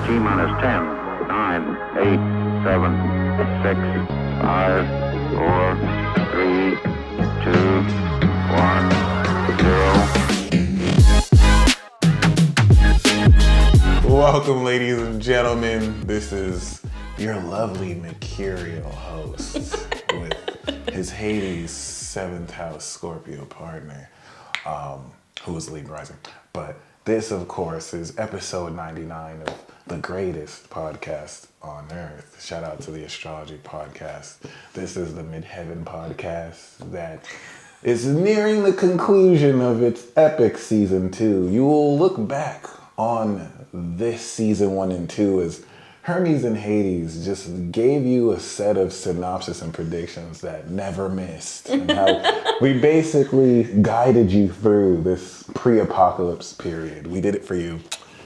T minus 10, 9, 8, 7, 6, 5, 4, 3, 2, 1, 0. Welcome, ladies and gentlemen. This is your lovely mercurial host with his Hades 7th house Scorpio partner, who is Libra rising. But this, of course, is episode 99 of the greatest podcast on earth. Shout out to the Astrology podcast. This is the Midheaven podcast that is nearing the conclusion of its epic season 2. You will look back on this season 1 and 2 as Hermes and Hades just gave you a set of synopsis and predictions that never missed. And how we basically guided you through this pre-apocalypse period. We did it for you.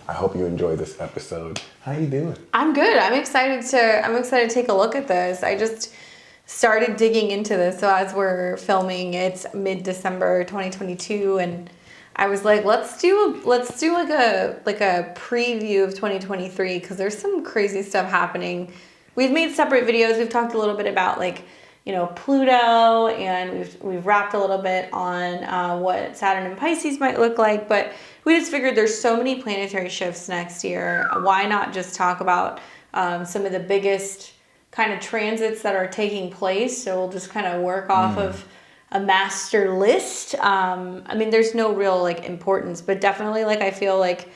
I hope you enjoyed this episode. How you doing? I'm good. I'm excited to take a look at this. I just started digging into this. So as we're filming, it's mid-December 2022, and I was like, let's do like a preview of 2023 because there's some crazy stuff happening. We've made separate videos. We've talked a little bit about Pluto, and we've wrapped a little bit on what Saturn and Pisces might look like. But we just figured there's so many planetary shifts next year. Why not just talk about some of the biggest kind of transits that are taking place? So we'll just kind of work off of a master list. There's no real importance, but definitely I feel like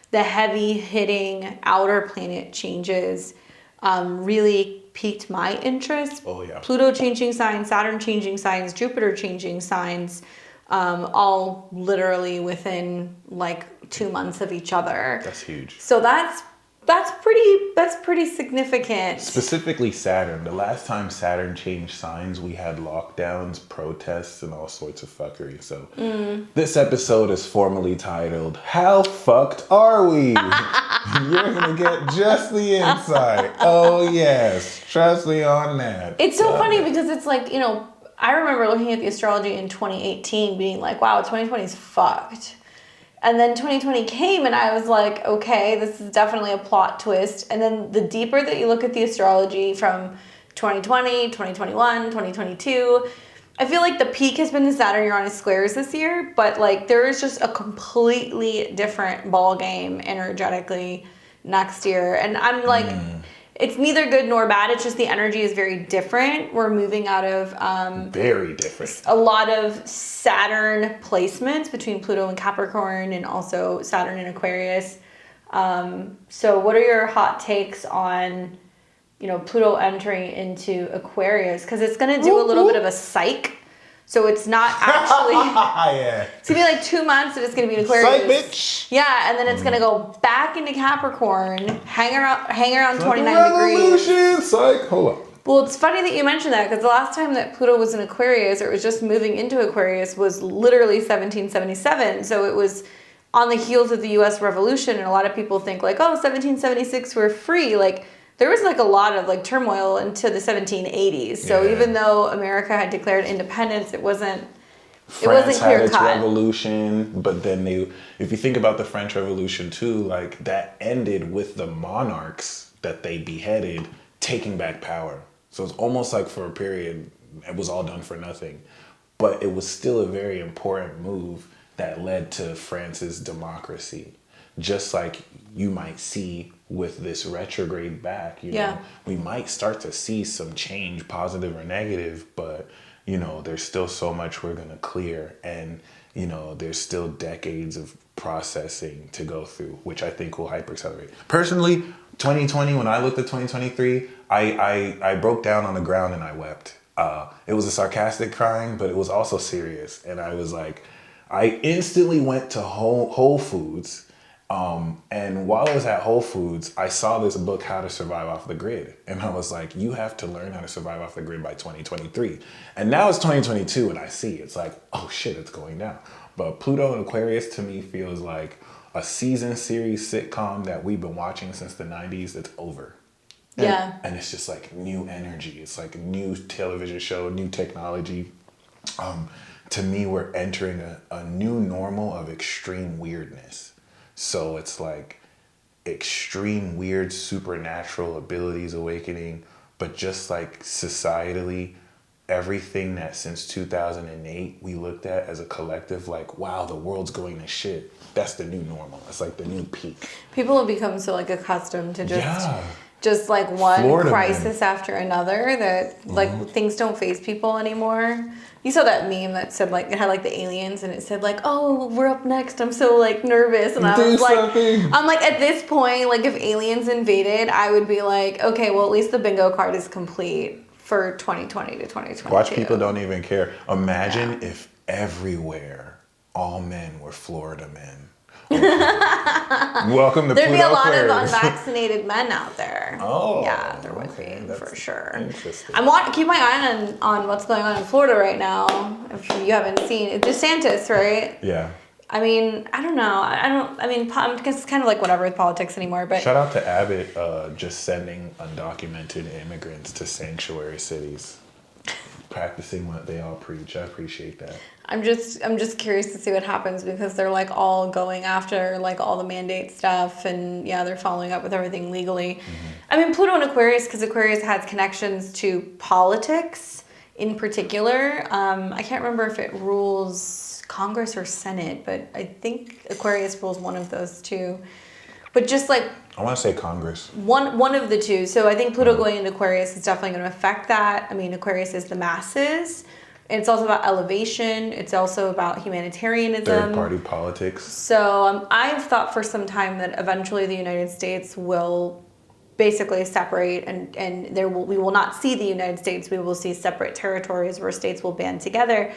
the heavy hitting outer planet changes really piqued my interest. Oh yeah. Pluto changing signs, Saturn changing signs, Jupiter changing signs, all literally within 2 months of each other. That's huge. So that's pretty significant. Specifically Saturn. The last time Saturn changed signs, we had lockdowns, protests, and all sorts of fuckery. So this episode is formally titled, How Fucked Are We? You're going to get just the insight. Oh yes, trust me on that. It's so funny because it's I remember looking at the astrology in 2018 being like, wow, 2020 is fucked. And then 2020 came and I was like, okay, this is definitely a plot twist. And then the deeper that you look at the astrology from 2020, 2021, 2022, I feel like the peak has been the Saturn-Uranus squares this year, but there is just a completely different ball game energetically next year. And I'm it's neither good nor bad. It's just the energy is very different. We're moving out of very different. A lot of Saturn placements between Pluto and Capricorn, and also Saturn and Aquarius. So what are your hot takes on Pluto entering into Aquarius? Because it's going to do a little bit of a psych. So it's not actually. Yeah. It's gonna be 2 months, and it's gonna be in Aquarius. Psych, bitch. Yeah, and then it's gonna go back into Capricorn, hang around 29 Revolution. degrees. Psych. Hold up. Well, it's funny that you mentioned that because the last time that Pluto was in Aquarius, or it was just moving into Aquarius, was literally 1777. So it was on the heels of the U.S. Revolution, and a lot of people think 1776 we're free. There was a lot of turmoil into the 1780s. So even though America had declared independence, it wasn't France clear had its cut. revolution, but then if you think about the French Revolution too, that ended with the monarchs that they beheaded taking back power. So it's almost for a period, it was all done for nothing. But it was still a very important move that led to France's democracy. Just like you might see with this retrograde back, we might start to see some change, positive or negative, but there's still so much we're gonna clear, and there's still decades of processing to go through, which I think will hyper accelerate. Personally, 2020, when I looked at 2023, I broke down on the ground and I wept. It was a sarcastic crying, but it was also serious, and I was I instantly went to Whole Foods. And while I was at Whole Foods, I saw this book, How to Survive Off the Grid. And I was like, you have to learn how to survive off the grid by 2023. And now it's 2022 and I see it's oh shit, it's going down. But Pluto and Aquarius to me feels like a season series sitcom that we've been watching since the 90s. It's over. And it's just new energy. It's a new television show, new technology. To me, we're entering a new normal of extreme weirdness. So it's extreme, weird, supernatural abilities awakening, but just like societally, everything that since 2008 we looked at as a collective, like, wow, the world's going to shit. That's the new normal. It's like the new peak. People have become so like accustomed to Yeah. just like one Florida crisis after another that like things don't faze people anymore. You saw that meme that said like it had like the aliens and it said like, oh, we're up next. I'm so like nervous, and I was like, I'm like, at this point, like if aliens invaded, I would be like, okay, well at least the bingo card is complete for 2020 to 2022. Watch, people don't even care. Imagine if everywhere all men were Florida men. Welcome to There'd Pluto be a lot of Aquarius. unvaccinated men out there. Oh, yeah, there would okay, be that's for sure. interesting. Keep my eye on what's going on in Florida right now. If you haven't seen it, DeSantis, right? Yeah. I mean, I don't know. I mean, it's kind of like whatever with politics anymore. But Shout out to Abbott, just sending undocumented immigrants to sanctuary cities, practicing what they all preach. I appreciate that. I'm just curious to see what happens because they're like all going after like all the mandate stuff, and yeah, they're following up with everything legally. I mean, Pluto and Aquarius, because Aquarius has connections to politics in particular. I can't remember if it rules Congress or Senate, but I think Aquarius rules one of those two. But just like I want to say Congress. one of the two. So I think Pluto going into Aquarius is definitely going to affect that. I mean, Aquarius is the masses. It's also about elevation. It's also about humanitarianism. Third-party politics. So I've thought for some time that eventually the United States will basically separate, and we will not see the United States. We will see separate territories where states will band together.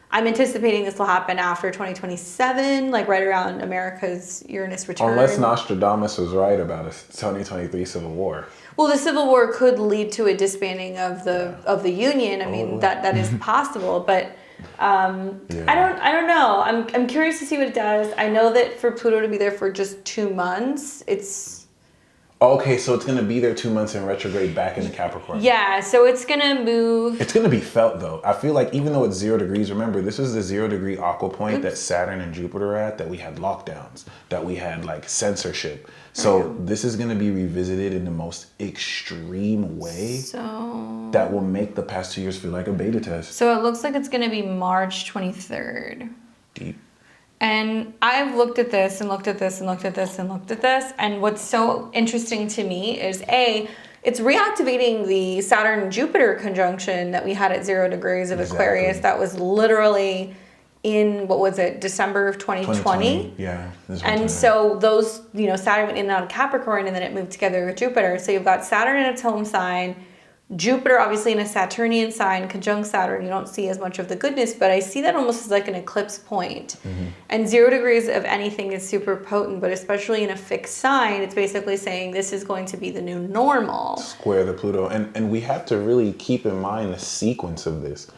I'm anticipating this will happen after 2027, like right around America's Uranus return. Unless Nostradamus was right about a 2023 Civil War. Well, the Civil War could lead to a disbanding of the Union. I mean, that is possible, but I don't know. I'm curious to see what it does. I know that for Pluto to be there for just 2 months, it's Okay, so it's going to be there 2 months in retrograde back into Capricorn. yeah. So it's gonna move. It's going to be felt, though. I feel like even though it's 0 degrees, remember, this is the 0 degree aqua point that Saturn and Jupiter are at, that we had lockdowns, that we had like censorship. So this is going to be revisited in the most extreme way So that will make the past 2 years feel like a beta test. it looks like it's gonna be March 23rd. Deep. And I've looked at this and looked at this and looked at this and looked at this. And what's so interesting to me is it's reactivating the Saturn-Jupiter conjunction that we had at 0 degrees of Aquarius. That was literally in, what was it, December of 2020? Yeah. And so those, Saturn went in and out of Capricorn, and then it moved together with Jupiter. So you've got Saturn in its home sign, Jupiter obviously in a Saturnian sign, conjunct Saturn. You don't see as much of the goodness, but I see that almost as like an eclipse point. And 0 degrees of anything is super potent, but especially in a fixed sign, it's basically saying this is going to be the new normal. Square the Pluto. And we have to really keep in mind the sequence of this.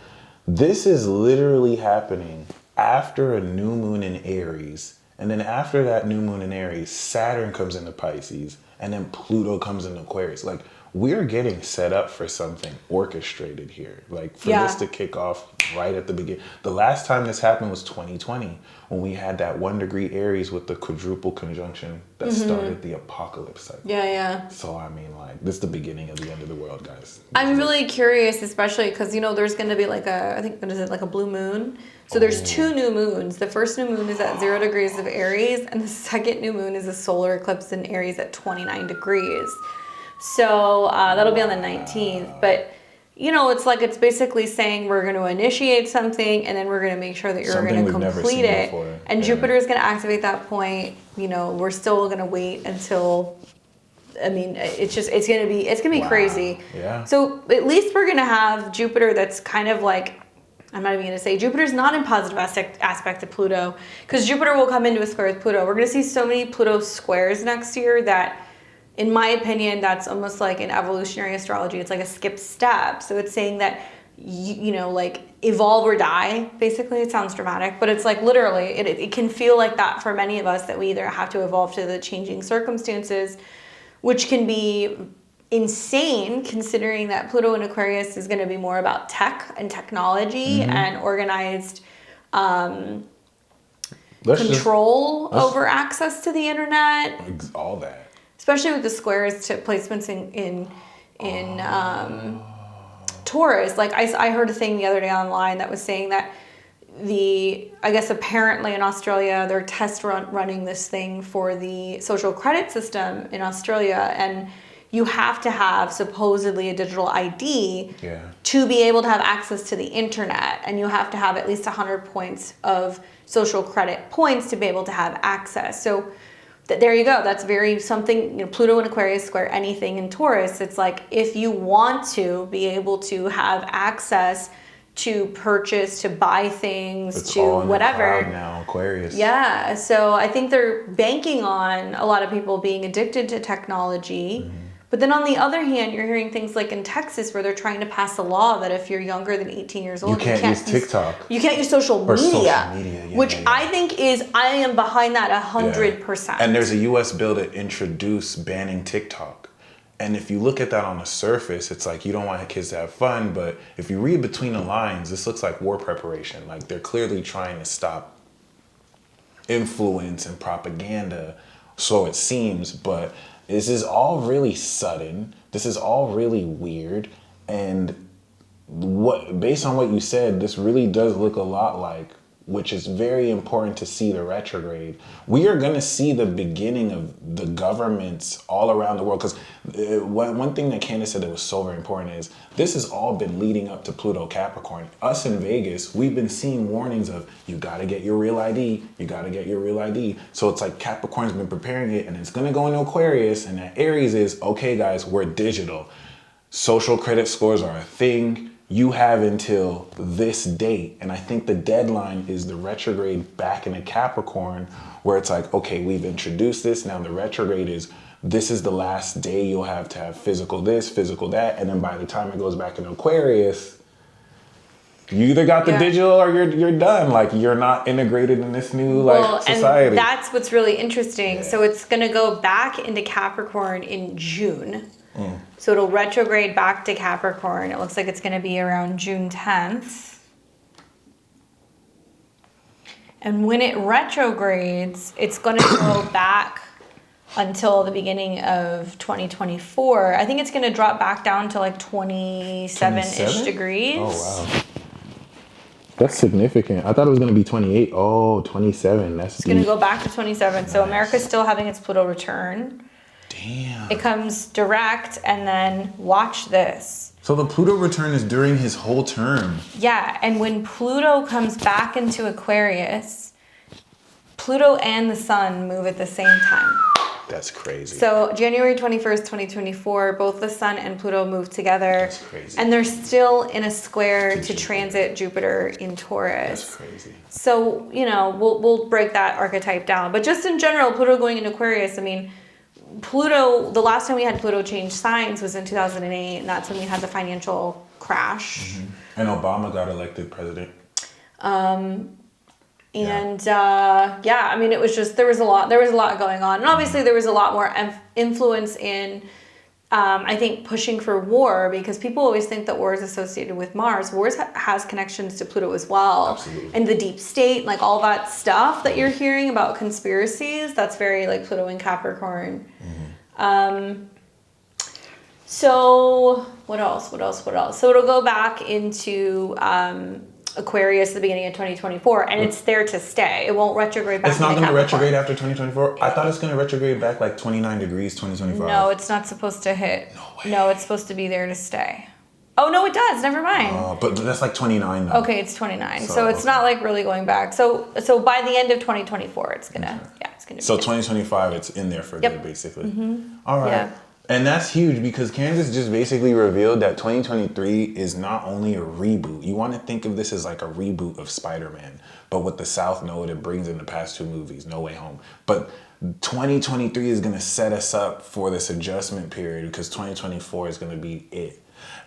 This is literally happening after a new moon in Aries. And then after that new moon in Aries, Saturn comes into Pisces. And then Pluto comes into Aquarius. Like, we're getting set up for something orchestrated here. Like, for this to kick off right at the beginning. The last time this happened was 2020, when we had that 1 degree Aries with the quadruple conjunction that started the apocalypse cycle. Yeah. So, I mean, like, this is the beginning of the end of the world, guys. I'm really curious, especially because, there's going to be like like a blue moon. So there's 2 new moons. The first new moon is at 0 degrees of Aries, and the second new moon is a solar eclipse in Aries at 29 degrees. So that'll be on the 19th. But, it's basically saying we're going to initiate something, and then we're going to make sure that you're going to complete it. And Jupiter is going to activate that point. We're still going to wait until, it's going to be crazy. Yeah. So at least we're going to have Jupiter that's kind of like, I'm not even going to say Jupiter's not in positive aspect to Pluto, because Jupiter will come into a square with Pluto. We're going to see so many Pluto squares next year that, in my opinion, that's almost like in evolutionary astrology. It's like a skip step. So it's saying that, like evolve or die. Basically, it sounds dramatic, but it's like literally, it can feel like that for many of us, that we either have to evolve to the changing circumstances, which can be insane considering that Pluto in Aquarius is going to be more about tech and technology and organized control over access to the internet. All that. especially with the squares to placements in Taurus. Like I heard a thing the other day online that was saying that I guess apparently in Australia they're running this thing for the social credit system in Australia, and you have to have supposedly a digital ID to be able to have access to the internet, and you have to have at least 100 points of social credit points to be able to have access. So there you go. That's very something, Pluto and Aquarius square anything in Taurus. It's like if you want to be able to have access to purchase, to buy things, it's to all in whatever. The cloud now, Aquarius. Yeah. So I think they're banking on a lot of people being addicted to technology. But then on the other hand, you're hearing things like in Texas where they're trying to pass a law that if you're younger than 18 years old, you can't use TikTok. You can't use social media. Social media, which I think I am behind that 100%. And there's a U.S. bill to introduce banning TikTok. And if you look at that on the surface, it's like you don't want kids to have fun. But if you read between the lines, this looks like war preparation. Like they're clearly trying to stop influence and propaganda, so it seems. But this is all really sudden. This is all really weird. And based on what you said, this really does look a lot like, which is very important to see, the retrograde. We are going to see the beginning of the governments all around the world. Because one thing that Candace said that was so very important is this has all been leading up to Pluto Capricorn. Us in Vegas, we've been seeing warnings of, you got to get your real ID. You got to get your real ID. So it's like Capricorn's been preparing it, and it's going to go into Aquarius. And that Aries is, okay, guys, we're digital. Social credit scores are a thing. You have until this date, and I think the deadline is the retrograde back into Capricorn, where it's like, okay, we've introduced this. Now the retrograde is, this is the last day you'll have to have physical this, physical that, and then by the time it goes back into Aquarius, you either got the digital or you're done. Like you're not integrated in this new society. And that's what's really interesting. Yeah. So it's gonna go back into Capricorn in June. So it'll retrograde back to Capricorn. It looks like it's going to be around June 10th. And when it retrogrades, it's going to go back until the beginning of 2024. I think it's going to drop back down to like 27-ish degrees. Oh, wow. That's significant. I thought it was going to be 28. Oh, 27. It's going to go back to 27. Nice. So America's still having its Pluto return. Damn. It comes direct, and then watch this. So the Pluto return is during his whole term. Yeah, and when Pluto comes back into Aquarius, Pluto and the Sun move at the same time. That's crazy. So January 21st, 2024, both the Sun and Pluto move together. That's crazy. And they're still in a square to transit Jupiter in Taurus. That's crazy. So, we'll break that archetype down. But just in general, Pluto going into Aquarius, I mean, Pluto, the last time we had Pluto change signs was in 2008, and that's when we had the financial crash. Mm-hmm. And Obama got elected president. I mean, it was just, there was a lot going on. And obviously there was a lot more influence in, I think, pushing for war, because people always think that war is associated with Mars. War has connections to Pluto as well. Absolutely. And the deep state, like all that stuff that you're hearing about conspiracies, that's very like Pluto and Capricorn. Mm-hmm. So what else? So it'll go back into Aquarius at the beginning of 2024, and it's there to stay. It won't retrograde back. It's not going to retrograde after 2024? I thought it's going to retrograde back like 29 degrees, 2025. No, it's not supposed to hit. No way. No, it's supposed to be there to stay. Oh, no, it does. Never mind. But that's like 29 though. Okay, it's 29. So it's not like really going back. So by the end of 2024, it's going to, it's going to be. So 2025, it's in there for good, basically. Mm-hmm. All right. Yeah. And that's huge, because Candace just basically revealed that 2023 is not only a reboot. You want to think of this as like a reboot of Spider-Man, but with the South Node it brings in the past two movies, No Way Home. But 2023 is going to set us up for this adjustment period, because 2024 is going to be it.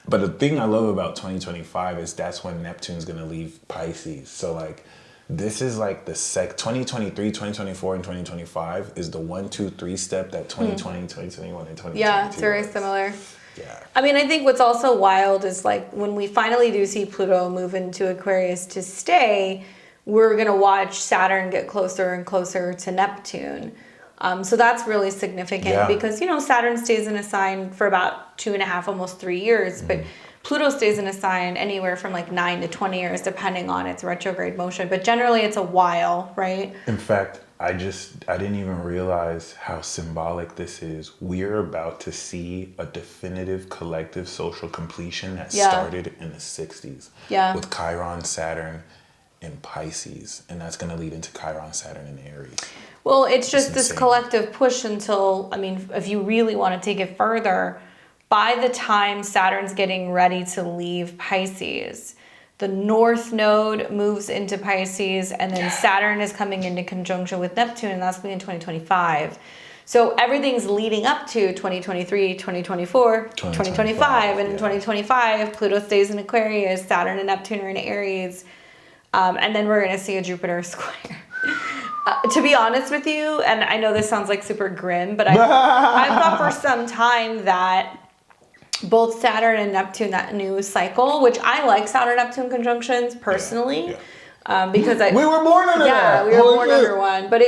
But the thing I love about 2025 is that's when Neptune's going to leave Pisces. So like, this is like the 2023, 2024, and 2025 is the 1, 2, 3 step that 2020, 2021, and 2022. Yeah, it's very similar. Yeah. I mean, I think what's also wild is like when we finally do see Pluto move into Aquarius to stay, we're going to watch Saturn get closer and closer to Neptune. So that's really significant Yeah. because, Saturn stays in a sign for about 2.5, almost 3 years, but Pluto stays in a sign anywhere from like 9 to 20 years, depending on its retrograde motion. But generally it's a while, right? In fact, I didn't even realize how symbolic this is. We're about to see a definitive collective social completion that started in the 60s with Chiron Saturn in Pisces. And that's going to lead into Chiron Saturn in Aries. Well, it's just this insane. collective push until, if you really want to take it further, by the time Saturn's getting ready to leave Pisces, the North Node moves into Pisces, and then Saturn is coming into conjunction with Neptune, and that's going to be in 2025. So everything's leading up to 2023, 2024, 2025, and in 2025, Pluto stays in Aquarius, Saturn and Neptune are in Aries, and then we're going to see a Jupiter square. To be honest with you, and I know this sounds like super grim, but I've thought for some time that both Saturn and Neptune, that new cycle, which I like Saturn-Neptune conjunctions personally, because we were born under that. we were born under one. But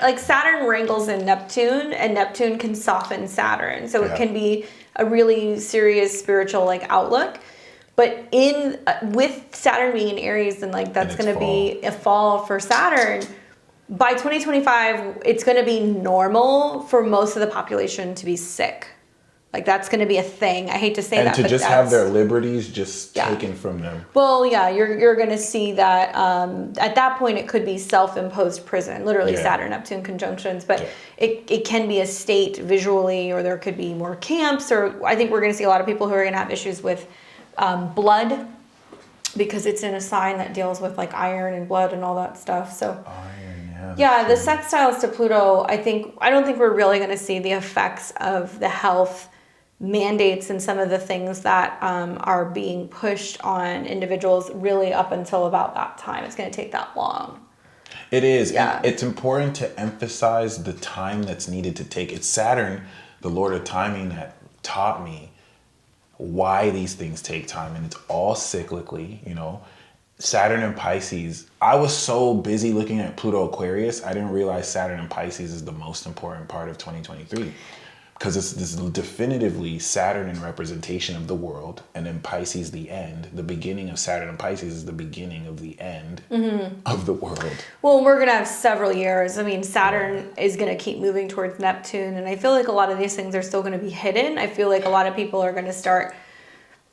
like Saturn wrangles in Neptune, and Neptune can soften Saturn, so it can be a really serious spiritual like outlook. But with Saturn being in Aries, and like that's going to be a fall for Saturn. By 2025, it's going to be normal for most of the population to be sick. Like that's going to be a thing. I hate to say that, and to just have their liberties just taken from them. Well, yeah, you're going to see that at that point it could be self-imposed prison, literally Saturn Neptune conjunctions, but it can be a state visually, or there could be more camps, or I think we're going to see a lot of people who are going to have issues with blood, because it's in a sign that deals with like iron and blood and all that stuff. So the sextiles to Pluto, I don't think we're really going to see the effects of the health mandates and some of the things that are being pushed on individuals really up until about that time. It's going to take that long. It is. Yeah. It's important to emphasize the time that's needed to take. It's Saturn, the Lord of timing, that taught me why these things take time, and it's all cyclically, Saturn and Pisces. I was so busy looking at Pluto Aquarius, I didn't realize Saturn and Pisces is the most important part of 2023, because it's this definitively Saturn in representation of the world, and then Pisces the end. The beginning of Saturn and Pisces is the beginning of the end of the world. Well, we're going to have several years. Saturn is going to keep moving towards Neptune, and I feel like a lot of these things are still going to be hidden. I feel like a lot of people are going to start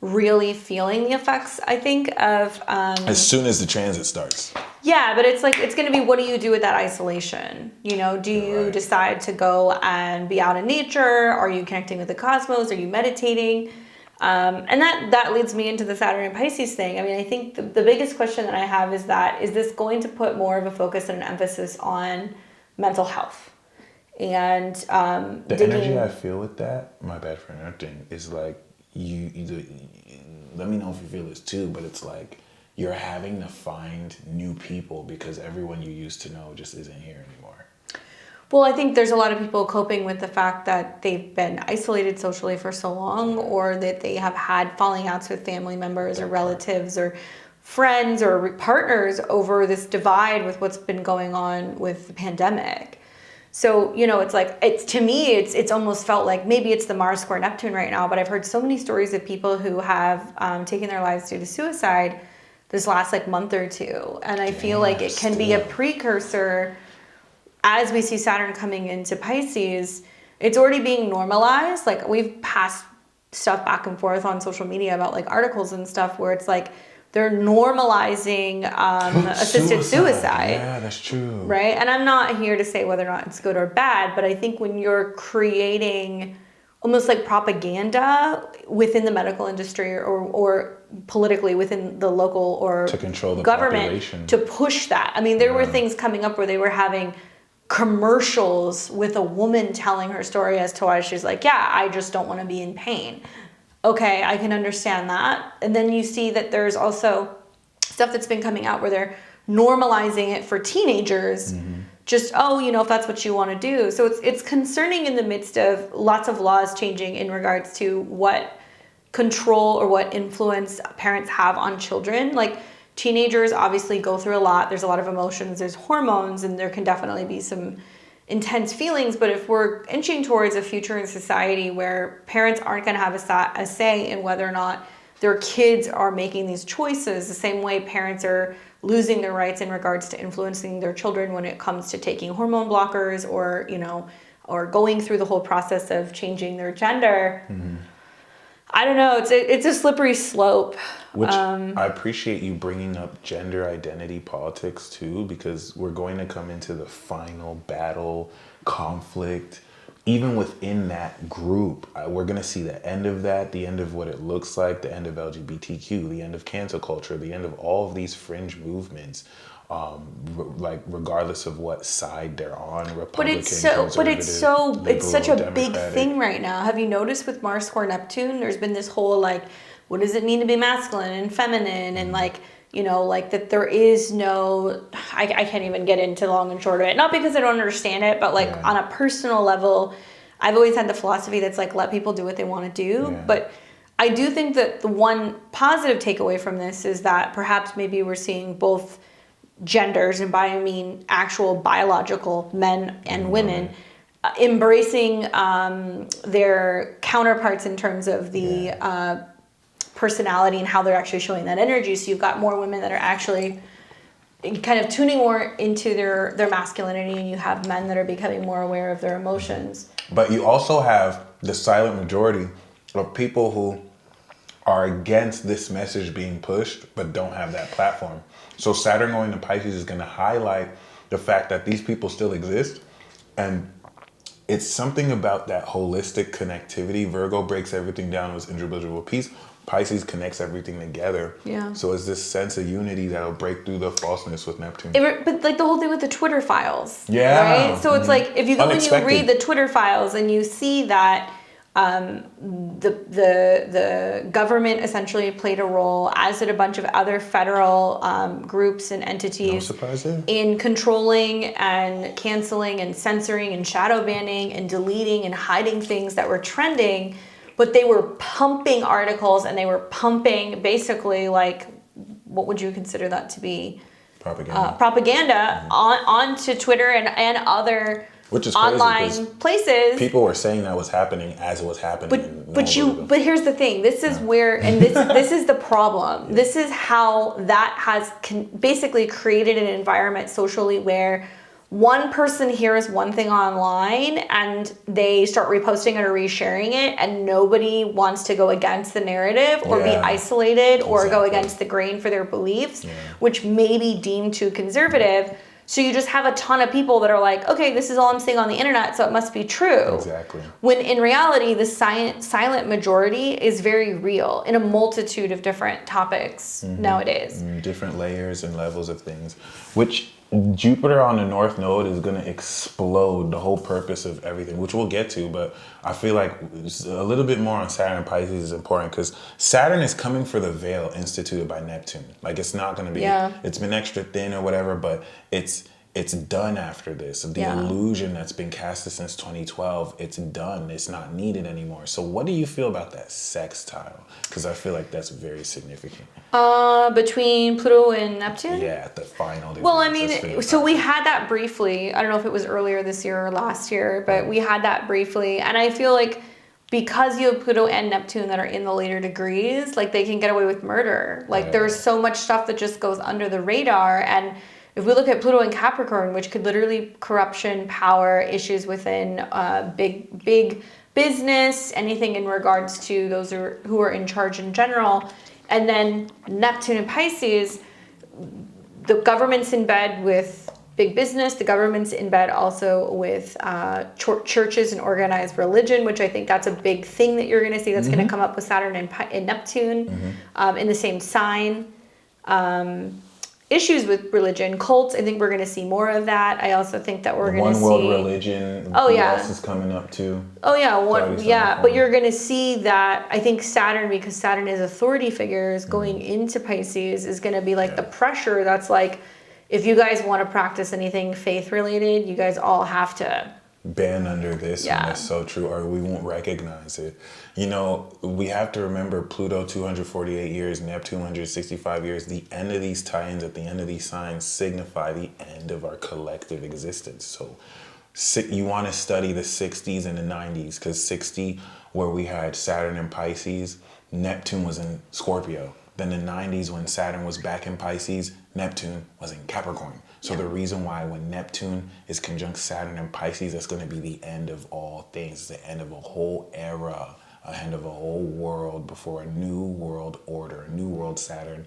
really feeling the effects, I think, of as soon as the transit starts. Yeah, but it's like, it's going to be, what do you do with that isolation? Do you decide to go and be out in nature? Are you connecting with the cosmos? Are you meditating? And that leads me into the Saturn and Pisces thing. I think the biggest question that I have is this going to put more of a focus and an emphasis on mental health? And the energy I feel with that, my bad for interrupting, is like, you let me know if you feel this too, but it's like you're having to find new people because everyone you used to know just isn't here anymore. Well, I think there's a lot of people coping with the fact that they've been isolated socially for so long, or that they have had falling outs with family members or relatives or friends or partners over this divide with what's been going on with the pandemic. So, it's like, to me, it's almost felt like maybe it's the Mars square Neptune right now, but I've heard so many stories of people who have taken their lives due to suicide this last month or two. And I feel like it can be a precursor as we see Saturn coming into Pisces. It's already being normalized. Like, we've passed stuff back and forth on social media about articles and stuff where it's like, they're normalizing assisted suicide. Yeah, that's true. Right? And I'm not here to say whether or not it's good or bad, but I think when you're creating almost like propaganda within the medical industry or politically within the local or to control the government population, to push that. There were things coming up where they were having commercials with a woman telling her story as to why she's like, yeah, I just don't want to be in pain. Okay, I can understand that. And then you see that there's also stuff that's been coming out where they're normalizing it for teenagers. Just, if that's what you want to do. So it's concerning in the midst of lots of laws changing in regards to what control or what influence parents have on children. Like, teenagers obviously go through a lot. There's a lot of emotions, there's hormones, and there can definitely be some intense feelings, but if we're inching towards a future in society where parents aren't going to have a say in whether or not their kids are making these choices, the same way parents are losing their rights in regards to influencing their children when it comes to taking hormone blockers or, you know, or going through the whole process of changing their gender. I don't know. It's a slippery slope. Which I appreciate you bringing up gender identity politics too, because we're going to come into the final battle, conflict. Even within that group, we're going to see the end of that, the end of what it looks like, the end of LGBTQ, the end of cancel culture, the end of all of these fringe movements. Like regardless of what side they're on, Republican, conservative, it's such a liberal, big Democratic. thing right now. Have you noticed with Mars square Neptune, there's been this whole like, what does it mean to be masculine and feminine, and like, you know, like that there is no, I can't even get into long and short of it. Not because I don't understand it, but like on a personal level, I've always had the philosophy that's like, let people do what they want to do. Yeah. But I do think that the one positive takeaway from this is that perhaps maybe we're seeing both genders, and by I mean actual biological men and women, embracing their counterparts in terms of the personality and how they're actually showing that energy. So you've got more women that are actually kind of tuning more into their masculinity, and you have men that are becoming more aware of their emotions. But you also have the silent majority of people who are against this message being pushed but don't have that platform. So Saturn going to Pisces is going to highlight the fact that these people still exist. And it's something about that holistic connectivity. Virgo breaks everything down with individual piece. Pisces connects everything together. Yeah. So it's this sense of unity that'll break through the falseness with Neptune. But like the whole thing with the Twitter files. Yeah. Right? So it's like, if you go and you Unexpected. read the Twitter files and you see that the government essentially played a role, as did a bunch of other federal groups and entities, No surprise there. in controlling and canceling and censoring and shadow banning and deleting and hiding things that were trending. But they were pumping articles, and they were pumping basically, like, what would you consider that to be? Propaganda onto Twitter and other Which is crazy, online 'cause places. People were saying that was happening as it was happening. and no But one believed them. but here's the thing. This is where, and this is the problem. This is how that has basically created an environment socially where one person hears one thing online and they start reposting it or resharing it, and nobody wants to go against the narrative or be isolated or go against the grain for their beliefs, which may be deemed too conservative. So you just have a ton of people that are like, okay, this is all I'm seeing on the internet, so it must be true. Exactly. When in reality, the silent majority is very real in a multitude of different topics nowadays. Different layers and levels of things, which Jupiter on the North Node is going to explode the whole purpose of everything, which we'll get to. But I feel like a little bit more on Saturn and Pisces is important, because Saturn is coming for the veil instituted by Neptune. Like, it's not going to be, it's been extra thin or whatever, but it's done after this. The illusion that's been casted since 2012, it's done. It's not needed anymore. So what do you feel about that sextile? Because I feel like that's very significant. Between Pluto and Neptune? Yeah, at the final. Well, I mean, so we had that briefly. I don't know if it was earlier this year or last year, but we had that briefly. And I feel like because you have Pluto and Neptune that are in the later degrees, like, they can get away with murder. Like, there's so much stuff that just goes under the radar. And if we look at Pluto and Capricorn, which could literally corruption, power, issues within big business, anything in regards to those who are in charge in general. And then Neptune and Pisces, the government's in bed with big business. The government's in bed also with churches and organized religion, which I think that's a big thing that you're going to see that's going to come up with Saturn and Neptune in the same sign. Issues with religion, cults, I think we're going to see more of that. I also think that we're going to see... One world religion. Oh, yeah. Else is coming up too. Oh, yeah. But you're going to see that, I think Saturn, because Saturn is authority figures, going into Pisces is going to be like the pressure that's like, if you guys want to practice anything faith related, you guys all have to band under this, and that's so true, or we won't recognize it. You know, we have to remember Pluto 248 years, Neptune 165 years. The end of these tie-ins, at the end of these signs, signify the end of our collective existence. So You want to study the 60s and the 90s, because 60, where we had Saturn in Pisces, Neptune was in Scorpio. Then the 90s, when Saturn was back in Pisces, Neptune was in Capricorn. So the reason why when Neptune is conjunct Saturn in Pisces, that's going to be the end of all things. It's the end of a whole era, a end of a whole world before a new world order, a new world Saturn,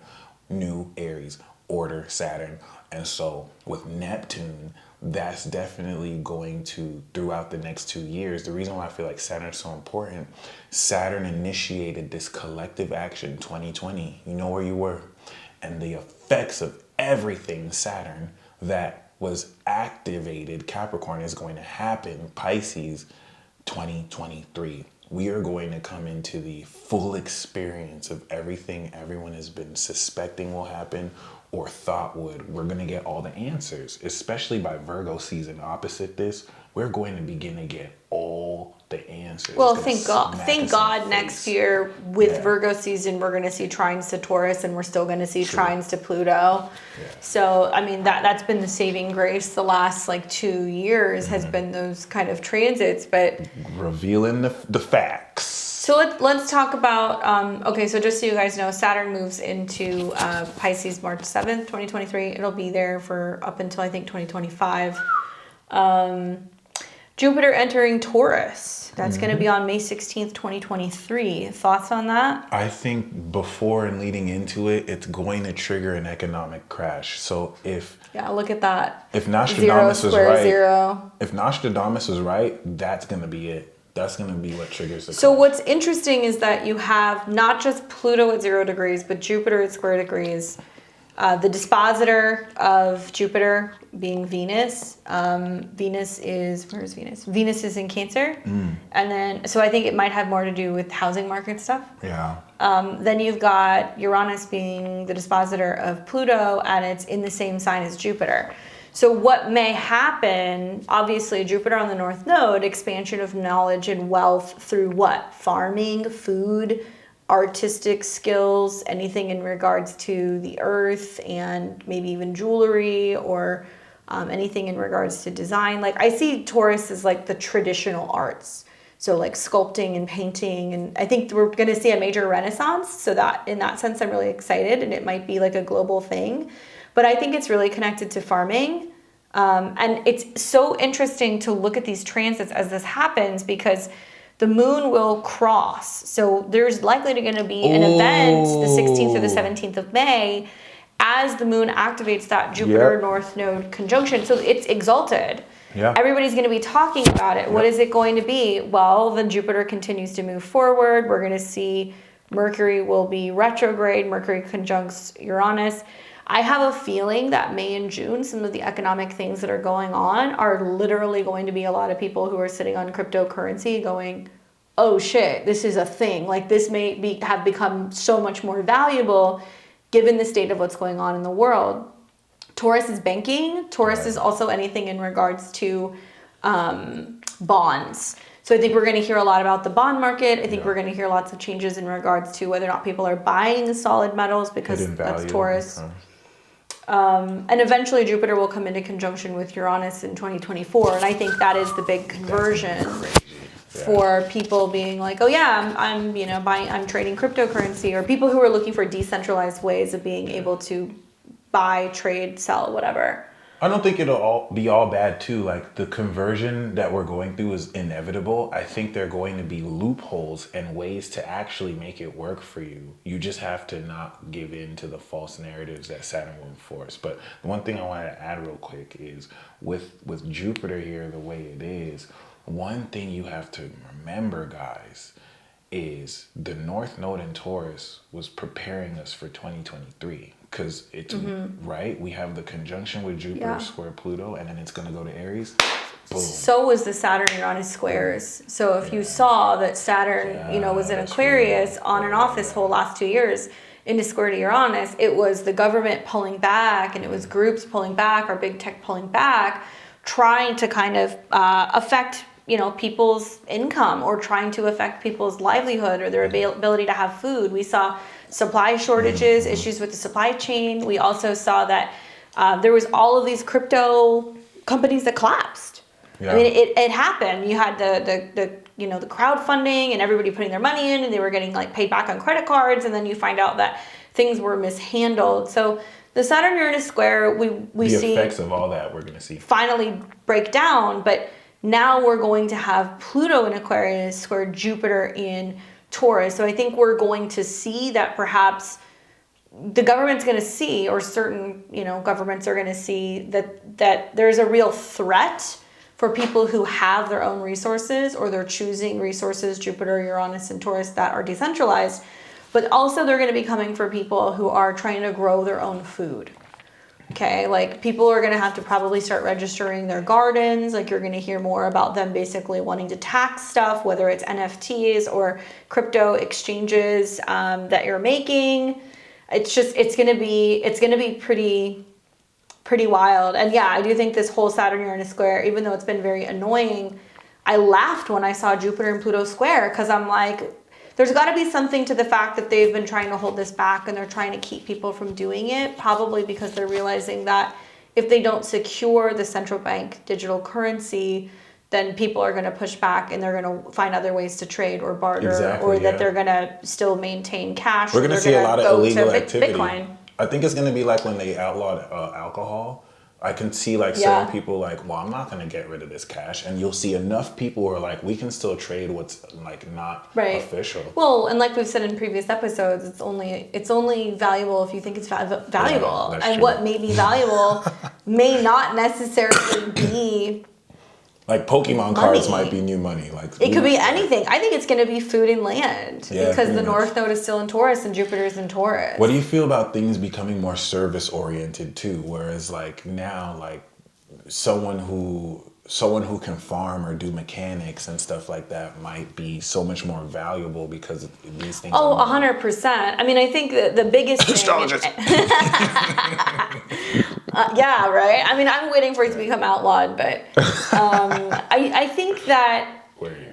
new Aries, order Saturn. And so with Neptune, that's definitely going to, throughout the next 2 years, the reason why I feel like Saturn is so important, Saturn initiated this collective action 2020. You know where you were. And the effects of everything Saturn that was activated, Capricorn, is going to happen, Pisces, 2023. We are going to come into the full experience of everything everyone has been suspecting will happen or thought would. We're going to get all the answers, especially by Virgo season opposite this. We're going to begin to get all the answers. Well, thank God next year with Virgo season, we're going to see trines to Taurus, and we're still going to see trines to Pluto. So, I mean, that's been the saving grace the last 2 years has been those kind of transits, but revealing the facts. So let's talk about, okay, so just so you guys know, Saturn moves into Pisces March 7th, 2023. It'll be there for up until, I think, 2025. Jupiter entering Taurus. That's going to be on May 16th, 2023. Thoughts on that? I think before and leading into it, it's going to trigger an economic crash. So look at that. If Nostradamus was right, zero. If Nostradamus was right, that's going to be it. That's going to be what triggers the So what's interesting is that you have not just Pluto at 0 degrees, but Jupiter at square degrees. The dispositor of Jupiter being Venus. Venus is in Cancer. And then, so I think it might have more to do with housing market stuff. Yeah. Then you've got Uranus being the dispositor of Pluto, and it's in the same sign as Jupiter. So what may happen, obviously Jupiter on the North Node, expansion of knowledge and wealth through what? Farming, food, artistic skills, anything in regards to the earth, and maybe even jewelry, or anything in regards to design. I see Taurus as the traditional arts. So sculpting and painting, and I think we're going to see a major renaissance. So that in that sense, I'm really excited, and it might be a global thing. But I think it's really connected to farming. And it's so interesting to look at these transits as this happens, because the moon will cross. So there's likely going to be an event the 16th or the 17th of May as the moon activates that Jupiter North Node conjunction. So it's exalted. Yeah. Everybody's going to be talking about it. Yep. What is it going to be? Well, then Jupiter continues to move forward. We're going to see Mercury will be retrograde. Mercury conjuncts Uranus. I have a feeling that May and June, some of the economic things that are going on are literally going to be a lot of people who are sitting on cryptocurrency going, oh shit, this is a thing. This may have become so much more valuable given the state of what's going on in the world. Taurus is banking. Taurus is also anything in regards to bonds. So I think we're going to hear a lot about the bond market. I think we're going to hear lots of changes in regards to whether or not people are buying solid metals, because that's Taurus. And eventually Jupiter will come into conjunction with Uranus in 2024. And I think that is the big conversion for people being like, oh yeah, I'm trading cryptocurrency, or people who are looking for decentralized ways of being able to buy, trade, sell, whatever. I don't think it'll be all bad too. The conversion that we're going through is inevitable. I think there are going to be loopholes and ways to actually make it work for you. You just have to not give in to the false narratives that Saturn will enforce. But the one thing I wanted to add real quick is with Jupiter here the way it is, one thing you have to remember, guys, is the North Node in Taurus was preparing us for 2023. Because it's right, we have the conjunction with Jupiter square Pluto, and then it's going to go to Aries. Boom. So was the Saturn-Uranus squares. So if you saw that Saturn, was in Aquarius on and off this whole last 2 years into square to Uranus, it was the government pulling back, and it was groups pulling back, or big tech pulling back, trying to kind of affect people's income, or trying to affect people's livelihood or their ability to have food. We saw supply shortages, issues with the supply chain. We also saw that there was all of these crypto companies that collapsed. Yeah. I mean, it happened. You had the the crowdfunding and everybody putting their money in, and they were getting like paid back on credit cards, and then you find out that things were mishandled. So the Saturn Uranus square, we the see effects of all that we're going to see finally break down, but now we're going to have Pluto in Aquarius square Jupiter in Taurus. So I think we're going to see that perhaps the government's going to see, or certain governments are going to see that there's a real threat for people who have their own resources, or they're choosing resources, Jupiter, Uranus, and Taurus, that are decentralized. But also they're going to be coming for people who are trying to grow their own food. Okay, like people are going to have to probably start registering their gardens. Like you're going to hear more about them basically wanting to tax stuff, whether it's NFTs or crypto exchanges that you're making. It's going to be pretty wild. And yeah, I do think this whole Saturn Uranus square, even though it's been very annoying, I laughed when I saw Jupiter and Pluto square, because I'm like, there's got to be something to the fact that they've been trying to hold this back, and they're trying to keep people from doing it, probably because they're realizing that if they don't secure the central bank digital currency, then people are going to push back, and they're going to find other ways to trade or barter, or that they're going to still maintain cash. We're going to see a lot of illegal activity. Bitcoin. I think it's going to be like when they outlawed alcohol. I can see like certain people like, well, I'm not going to get rid of this cash. And you'll see enough people who are like, we can still trade what's like not official. Well, and like we've said in previous episodes, it's only valuable if you think it's valuable. Yeah, and true. what may be valuable may not necessarily be like Pokemon cards might be new money. Like it could be anything. I think it's going to be food and land, because the North Node is still in Taurus and Jupiter's in Taurus. What do you feel about things becoming more service oriented too? Whereas like now, like someone who can farm or do mechanics and stuff like that might be so much more valuable because these things. Oh, 100%. I mean, I think the biggest thing. Astrologist. Yeah, right. I mean, I'm waiting for it to become outlawed, but I think that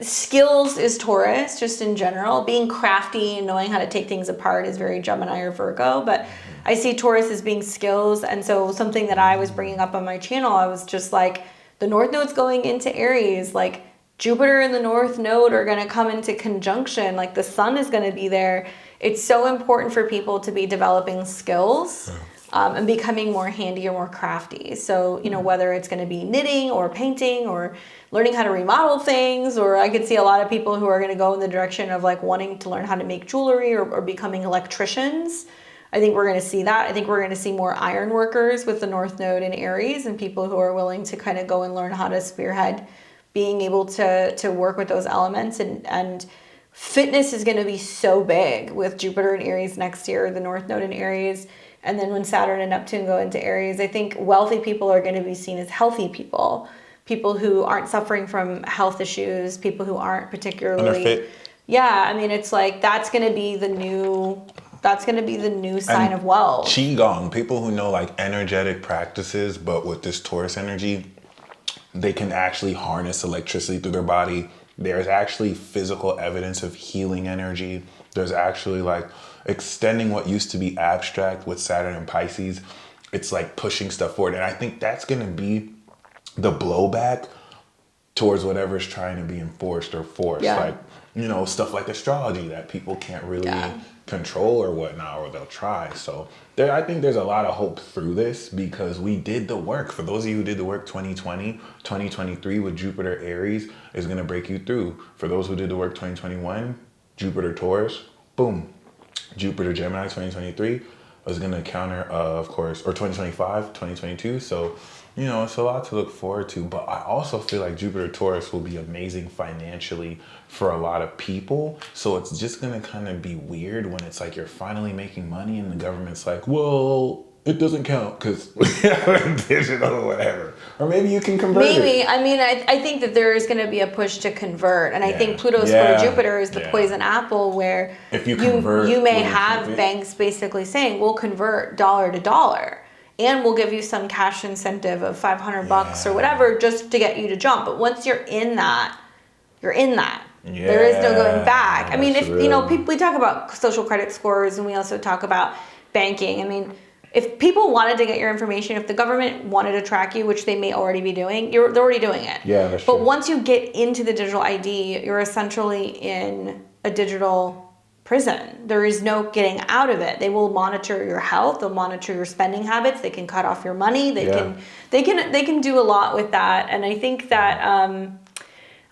skills is Taurus, just in general. Being crafty and knowing how to take things apart is very Gemini or Virgo, but I see Taurus as being skills. And so something that I was bringing up on my channel, I was just like, the North Node's going into Aries, like Jupiter and the North Node are going to come into conjunction, like the sun is going to be there. It's so important for people to be developing skills and becoming more handy or more crafty. So, whether it's going to be knitting or painting or learning how to remodel things, or I could see a lot of people who are going to go in the direction of like wanting to learn how to make jewelry or becoming electricians. I think we're going to see that. I think we're going to see more iron workers with the North Node in Aries, and people who are willing to kind of go and learn how to spearhead being able to work with those elements. And fitness is going to be so big with Jupiter in Aries next year, the North Node in Aries. And then when Saturn and Neptune go into Aries, I think wealthy people are going to be seen as healthy people who aren't suffering from health issues, people who aren't particularly fit. Yeah, I mean, it's like that's going to be the new sign of wealth. Qigong, people who know like energetic practices, but with this Taurus energy, they can actually harness electricity through their body. There's actually physical evidence of healing energy. There's actually like extending what used to be abstract with Saturn and Pisces. It's like pushing stuff forward. And I think that's going to be the blowback towards whatever's trying to be enforced or forced. Yeah. Like, stuff like astrology that people can't really control or whatnot, or they'll try. So I think there's a lot of hope through this, because we did the work. For those of you who did the work 2020, 2023 with Jupiter Aries is going to break you through. For those who did the work 2021, Jupiter Taurus, boom. Jupiter Gemini 2023 is going to counter, of course, or 2025, 2022. So, it's a lot to look forward to. But I also feel like Jupiter Taurus will be amazing financially for a lot of people. So it's just going to kind of be weird when it's like you're finally making money and the government's like, well, it doesn't count because we have digital or whatever. Or maybe you can convert Maybe. it. I mean, I think that there is going to be a push to convert. And I think Pluto's square Jupiter is the poison apple, where if you convert, you may have banks basically saying, we'll convert dollar to dollar. And we'll give you some cash incentive of $500 or whatever, just to get you to jump. But once you're in that, you're in that. Yeah, there is no going back. I mean, if we talk about social credit scores, and we also talk about banking. I mean, if people wanted to get your information, if the government wanted to track you, which they may already be doing, they're already doing it. Yeah, that's But true. once you get into the digital ID, you're essentially in a digital prison. There is no getting out of it. They will monitor your health. They'll monitor your spending habits. They can cut off your money. They can do a lot with that. And I think that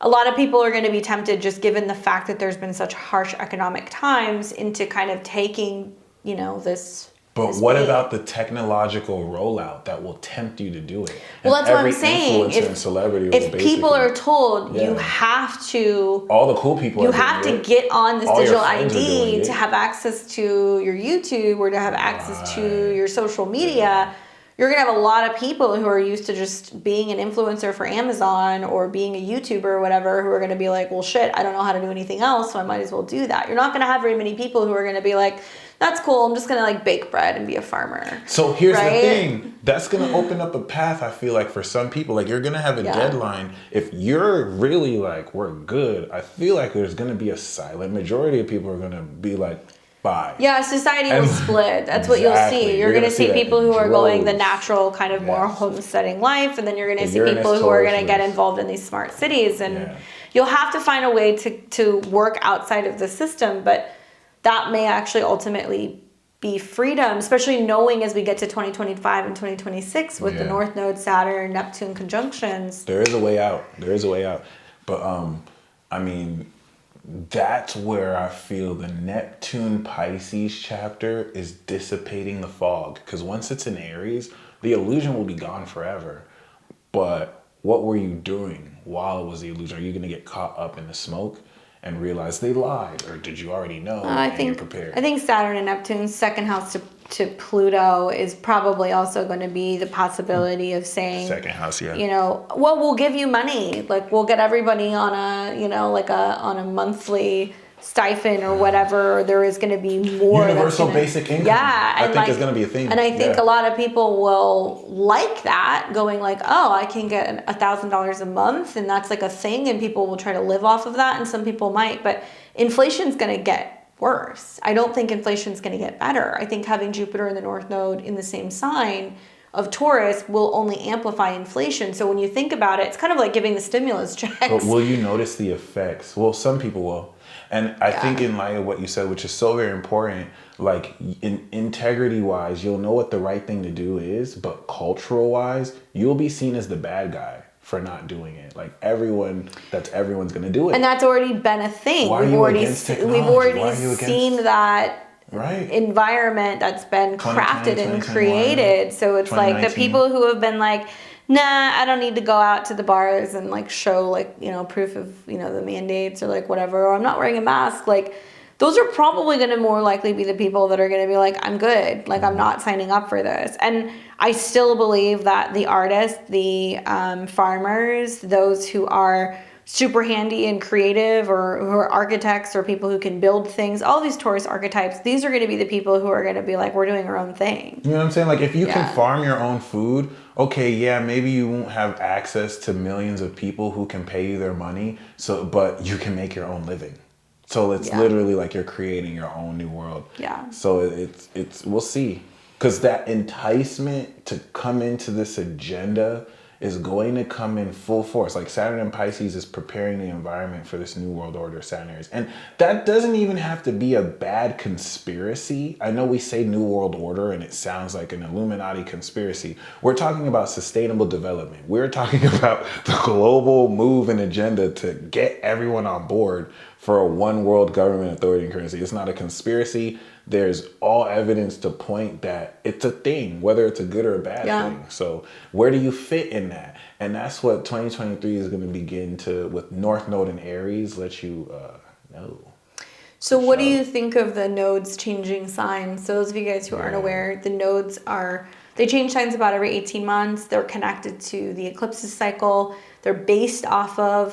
a lot of people are going to be tempted, just given the fact that there's been such harsh economic times, into kind of taking, this. But what about the technological rollout that will tempt you to do it? Well, that's what I'm saying. Influencer and celebrity If people are told you Yeah. have to, all the cool people, you are have doing to it. get on this All your digital friends are doing ID it. to have access to your YouTube or to have access to your social media. You're going to have a lot of people who are used to just being an influencer for Amazon or being a YouTuber or whatever, who are going to be like, well, shit, I don't know how to do anything else, so I might as well do that. You're not going to have very many people who are going to be like, that's cool, I'm just going to like bake bread and be a farmer. So here's right? the thing. That's going to open up a path, I feel like, for some people. Like, you're going to have a deadline. If you're really like, we're good, I feel like there's going to be a silent majority of people who are going to be like, bye. Yeah, society will split. That's what you'll see. You're going to see people who are going the natural kind of more homesteading life, and then you're going to see people who are going to get involved in these smart cities, and you'll have to find a way to work outside of the system, but that may actually ultimately be freedom, especially knowing as we get to 2025 and 2026 with the North Node, Saturn, Neptune conjunctions. There is a way out. There is a way out. But I mean, that's where I feel the Neptune Pisces chapter is dissipating the fog. Because once it's in Aries, the illusion will be gone forever. But what were you doing while it was the illusion? Are you going to get caught up in the smoke and realize they lied? Or did you already know and you're prepared? I think Saturn and Neptune's second house to Pluto is probably also going to be the possibility of saying, second house, well, we'll give you money. Like, we'll get everybody on on a monthly stipend or whatever. There is going to be more universal basic income. Yeah, I think it's going to be a thing. And I think a lot of people will like that, going like, oh, I can get $1,000 a month, and that's like a thing, and people will try to live off of that, and some people might, but inflation's going to get worse. I don't think inflation's going to get better. I think having Jupiter in the North Node in the same sign of Taurus will only amplify inflation. So when you think about it, it's kind of like giving the stimulus checks. But will you notice the effects? Well, some people will. And I think in light of what you said, which is so very important, like in integrity wise, you'll know what the right thing to do is, but cultural wise, you'll be seen as the bad guy for not doing it. Like everyone's going to do it. And that's already been a thing. We've already seen that environment that's been crafted and created. So it's like the people who have been like, nah, I don't need to go out to the bars and like show like, proof of, the mandates or like whatever, or I'm not wearing a mask. Like, those are probably going to more likely be the people that are going to be like, I'm good. Like, I'm not signing up for this. And I still believe that the artists, the farmers, those who are super handy and creative, or who are architects or people who can build things, all these Taurus archetypes, these are going to be the people who are going to be like, we're doing our own thing. You know what I'm saying? Like, if you can farm your own food, okay, maybe you won't have access to millions of people who can pay you their money, but you can make your own living. So it's literally like you're creating your own new world. Yeah. So it's we'll see. Because that enticement to come into this agenda is going to come in full force. Like Saturn and Pisces is preparing the environment for this new world order, Saturn Aries. And that doesn't even have to be a bad conspiracy. I know we say new world order and it sounds like an Illuminati conspiracy. We're talking about sustainable development. We're talking about the global move and agenda to get everyone on board for a one world government, authority, and currency. It's not a conspiracy. There's all evidence to point that it's a thing, whether it's a good or a bad thing. So where do you fit in that? And that's what 2023 is going to begin to, with North Node and Aries, let you know. So what do you think of the nodes changing signs? So those of you guys who aren't aware, the nodes they change signs about every 18 months. They're connected to the eclipses cycle. They're based off of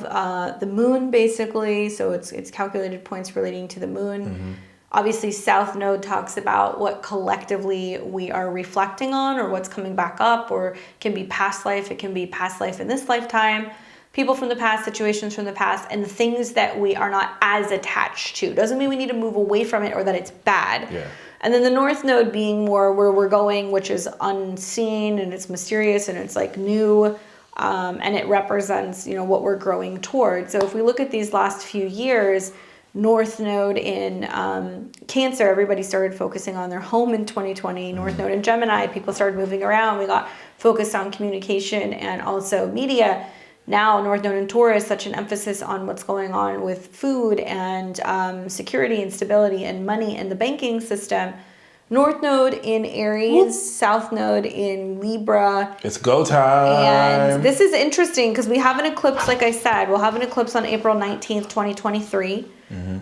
the moon, basically. So it's calculated points relating to the moon. Mm-hmm. Obviously, South Node talks about what collectively we are reflecting on, or what's coming back up, or it can be past life, it can be past life in this lifetime, people from the past, situations from the past, and things that we are not as attached to. Doesn't mean we need to move away from it or that it's bad. And then the North Node being more where we're going, which is unseen and it's mysterious and it's like new. And it represents, you know, what we're growing towards. So if we look at these last few years, North Node in Cancer, everybody started focusing on their home in 2020. North Node in Gemini, people started moving around. We got focused on communication and also media. Now North Node in Taurus, such an emphasis on what's going on with food and security and stability and money in the banking system. North Node in Aries, South Node in Libra. It's go time. And this is interesting because we have an eclipse, like I said. We'll have an eclipse on April 19th, 2023.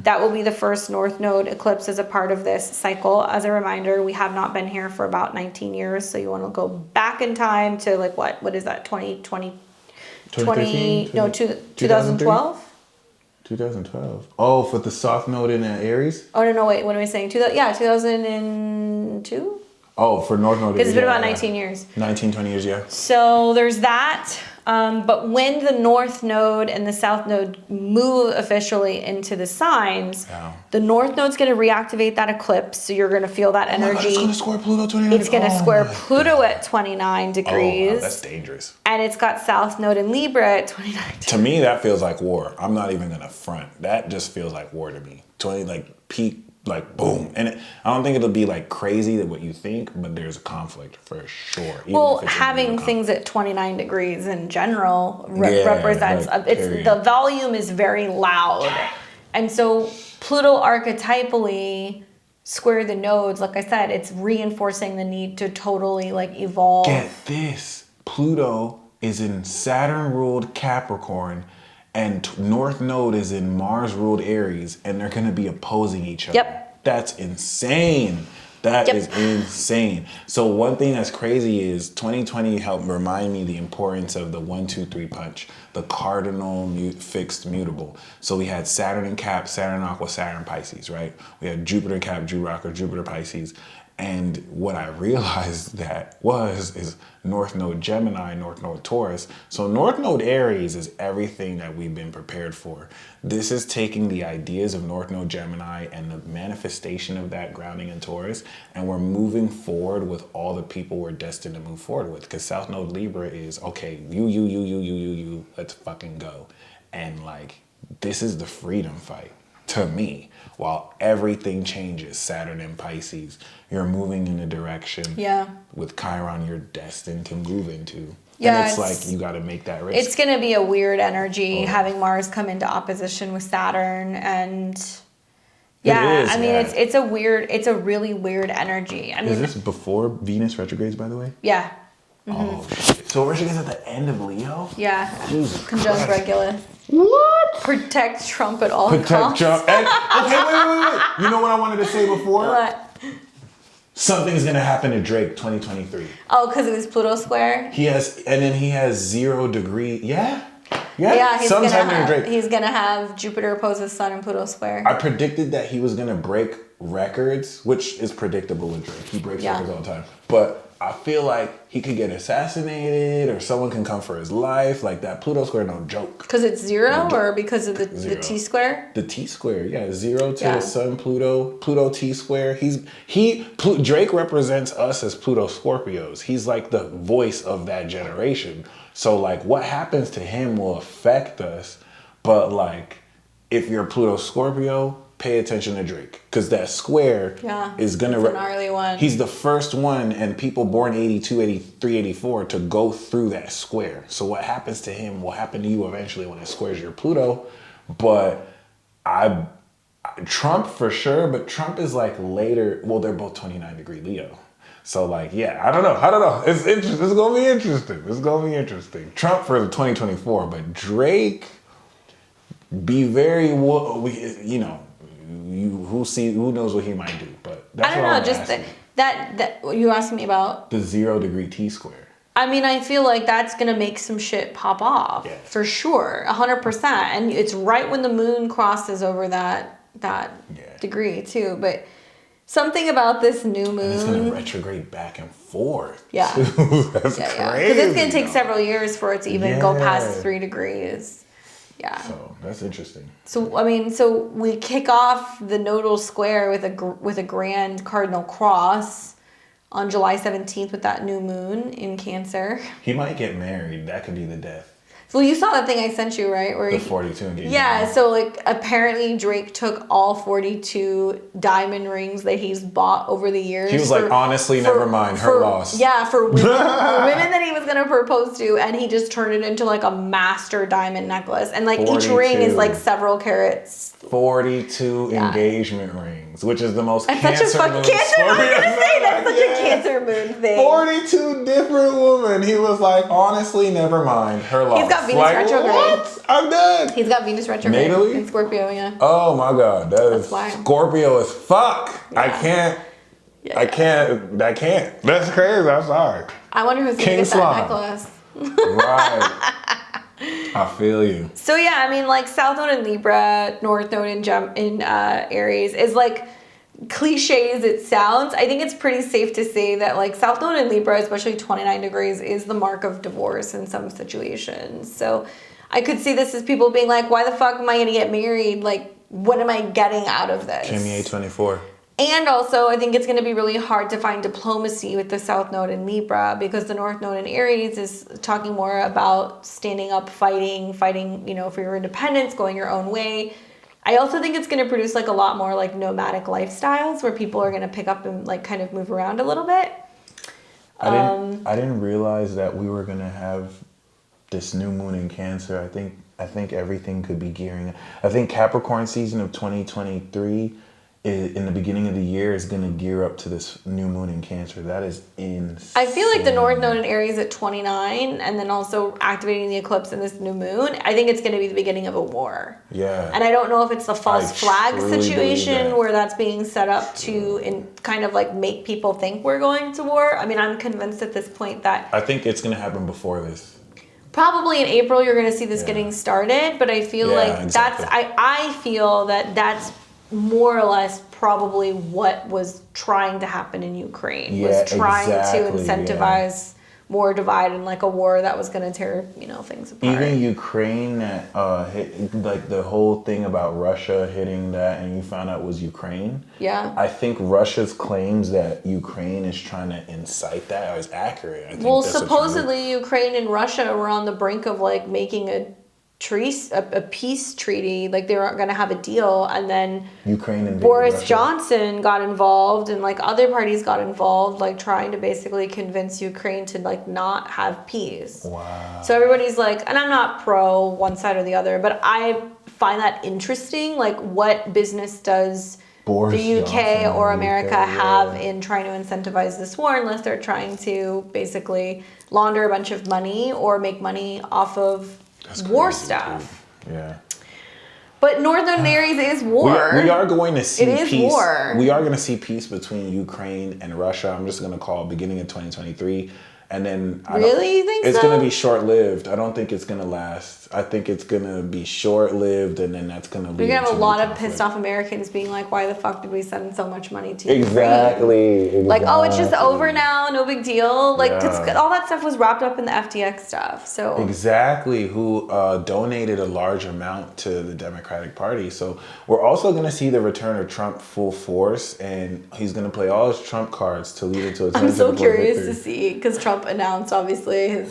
That will be the first North Node eclipse as a part of this cycle. As a reminder, we have not been here for about 19 years. So you want to go back in time to like what is that, 2012? 2012. Oh, for the soft node in Aries? Oh, no, wait. What am I saying? 2002? Oh, for North Node. It's been about 19 years. 19, 20 years, yeah. So there's that. But when the North Node and the South Node move officially into the signs, the North Node's going to reactivate that eclipse. So you're going to feel that energy. God, it's going to square Pluto 29 It's going to square Pluto at 29 degrees. Oh, wow, that's dangerous. And it's got South Node in Libra at 29 degrees. To me, that feels like war. I'm not even going to front. That just feels like war to me. 20, like, peak. Like boom, and I don't think it'll be like crazy that what you think, but there's a conflict for sure. Well, having things at 29 degrees in general represents the volume is very loud, and so Pluto archetypally square the nodes. Like I said, it's reinforcing the need to totally like evolve. Get this, Pluto is in Saturn-ruled Capricorn. And North Node is in Mars-ruled Aries, and they're going to be opposing each other. Yep. That's insane. That is insane. So one thing that's crazy is 2020 helped remind me the importance of the 1, 2, 3 punch, the cardinal fixed mutable. So we had Saturn in Cap, Saturn Aqua, Saturn Pisces, right? We had Jupiter Cap, Jupiter Pisces. And what I realized is North Node Gemini, North Node Taurus. So North Node Aries is everything that we've been prepared for. This is taking the ideas of North Node Gemini and the manifestation of that grounding in Taurus, and we're moving forward with all the people we're destined to move forward with. Because South Node Libra is, okay, you, let's fucking go. And like, this is the freedom fight. To me, while everything changes, Saturn and Pisces, you're moving in a direction with Chiron you're destined to move into. Yeah, and it's like you got to make that risk. It's going to be a weird energy having Mars come into opposition with Saturn, and it's a really weird energy. I mean, is this before Venus retrogrades, by the way? Yeah. Oh shit! So retrogrades at the end of Leo? Yeah. Jesus Conjunct Christ. Regulus. What? Protect Trump at all costs. Trump. And, okay, wait. You know what I wanted to say before? What? Something's gonna happen to Drake 2023. Oh, because of his Pluto square? He has 0 degree. Yeah, he's gonna have Jupiter oppose his Sun and Pluto square. I predicted that he was gonna break records, which is predictable with Drake. He breaks records all the time. But I feel like he could get assassinated or someone can come for his life. Like that Pluto square, no joke. Because it's 0 or because of the T square? The T square, 0 to the Sun, Pluto T square. Drake represents us as Pluto Scorpios. He's like the voice of that generation. So like what happens to him will affect us. But like if you're Pluto Scorpio, pay attention to Drake, because that square is going to... It's a gnarly one. He's the first one, and people born 82, 83, 84 to go through that square. So what happens to him will happen to you eventually when it squares your Pluto. But Trump for sure, but Trump is like later... Well, they're both 29 degree Leo. So like, I don't know. It's interesting. It's going to be interesting. Trump for 2024, but Drake, be very... who knows what he might do, but that's I don't know. Just that you asking me about the 0 degree T square. I mean, I feel like that's gonna make some shit pop off for sure, 100%. And it's right when the moon crosses over that degree too. But something about this new moon. And it's gonna retrograde back and forth. Yeah, that's crazy. Because it's gonna take several years for it to even go past 3 degrees. Yeah. So that's interesting. So I mean, so we kick off the nodal square with a grand cardinal cross on July 17th with that new moon in Cancer. He might get married. That could be the death. Well, you saw that thing I sent you, right? Where The 42 engagement. Yeah, so like apparently Drake took all 42 diamond rings that he's bought over the years. He was like, honestly, never mind, her loss. Yeah, for women that he was gonna propose to, and he just turned it into like a master diamond necklace, and like each ring is like several carats. 42 engagement rings, which is the most That's Cancer such a fucking moon. Cancer. I was gonna say that's such a Cancer moon thing. 42 different women. He was like, honestly, never mind, her loss. He's got Venus like, retrograde. What? I'm done. He's got Venus retrograde Natally? in Scorpio, yeah. Oh my God, That's why. Scorpio as fuck. Yeah. I can't. Yeah. I can't. That's crazy. I'm sorry. I wonder who's gonna get that necklace. Right. I feel you. So yeah, I mean, like South Node in Libra, North Node in Aries is like cliche as it sounds. I think it's pretty safe to say that like South Node in Libra, especially 29 degrees, is the mark of divorce in some situations. So I could see this as people being like, why the fuck am I gonna get married? Like, what am I getting out of this? Kimmy A24. And also, I think it's going to be really hard to find diplomacy with the South Node in Libra because the North Node in Aries is talking more about standing up, fighting, you know, for your independence, going your own way. I also think it's going to produce like a lot more like nomadic lifestyles where people are going to pick up and like kind of move around a little bit. I didn't realize that we were going to have this new moon in Cancer. I think everything could be gearing. I think Capricorn season of 2023 in the beginning of the year is going to gear up to this new moon in Cancer. That is insane. I feel like the North Node in Aries at 29 and then also activating the eclipse in this new moon, I think it's going to be the beginning of a war. Yeah. And I don't know if it's the false flag situation that. where that's being set up to kind of like make people think we're going to war. I mean, I'm convinced at this point that... I think it's going to happen before this. Probably in April you're going to see this getting started, but I feel like exactly. I feel that that's more or less probably what was trying to happen in Ukraine, was trying to incentivize more divide and like a war that was going to tear, you know, things apart. Even Ukraine that hit, like the whole thing about Russia hitting that and you found out was Ukraine. Yeah. I think Russia's claims that Ukraine is trying to incite that is accurate. I think Well, that's supposedly Ukraine and Russia were on the brink of like making a peace treaty, like they weren't going to have a deal, and then Ukraine and Boris Johnson got involved and like other parties got involved, like trying to basically convince Ukraine to like not have peace. Wow. So everybody's like, and I'm not pro one side or the other, but I find that interesting. Like, what business does Boris the UK Johnson or America have in trying to incentivize this war unless they're trying to basically launder a bunch of money or make money off of war stuff. Dude. Yeah. But Northern Aries is war. We are going to see it is peace. War. We are going to see peace between Ukraine and Russia. I'm just going to call it beginning of 2023. And then really, you think it's so? going to be short-lived. I don't think it's going to last. I think it's going to be short-lived, and then that's going to lead. We're going to have a lot of conflict. pissed off Americans being like, "Why the fuck did we send so much money to Exactly. Like, oh, it's just over now, no big deal. Like, Yeah. all that stuff was wrapped up in the FTX stuff. So exactly, who donated a large amount to the Democratic Party. So we're also going to see the return of Trump full force, and he's going to play all his Trump cards to lead into a 2024 I'm so curious victory. to see, because Trump announced obviously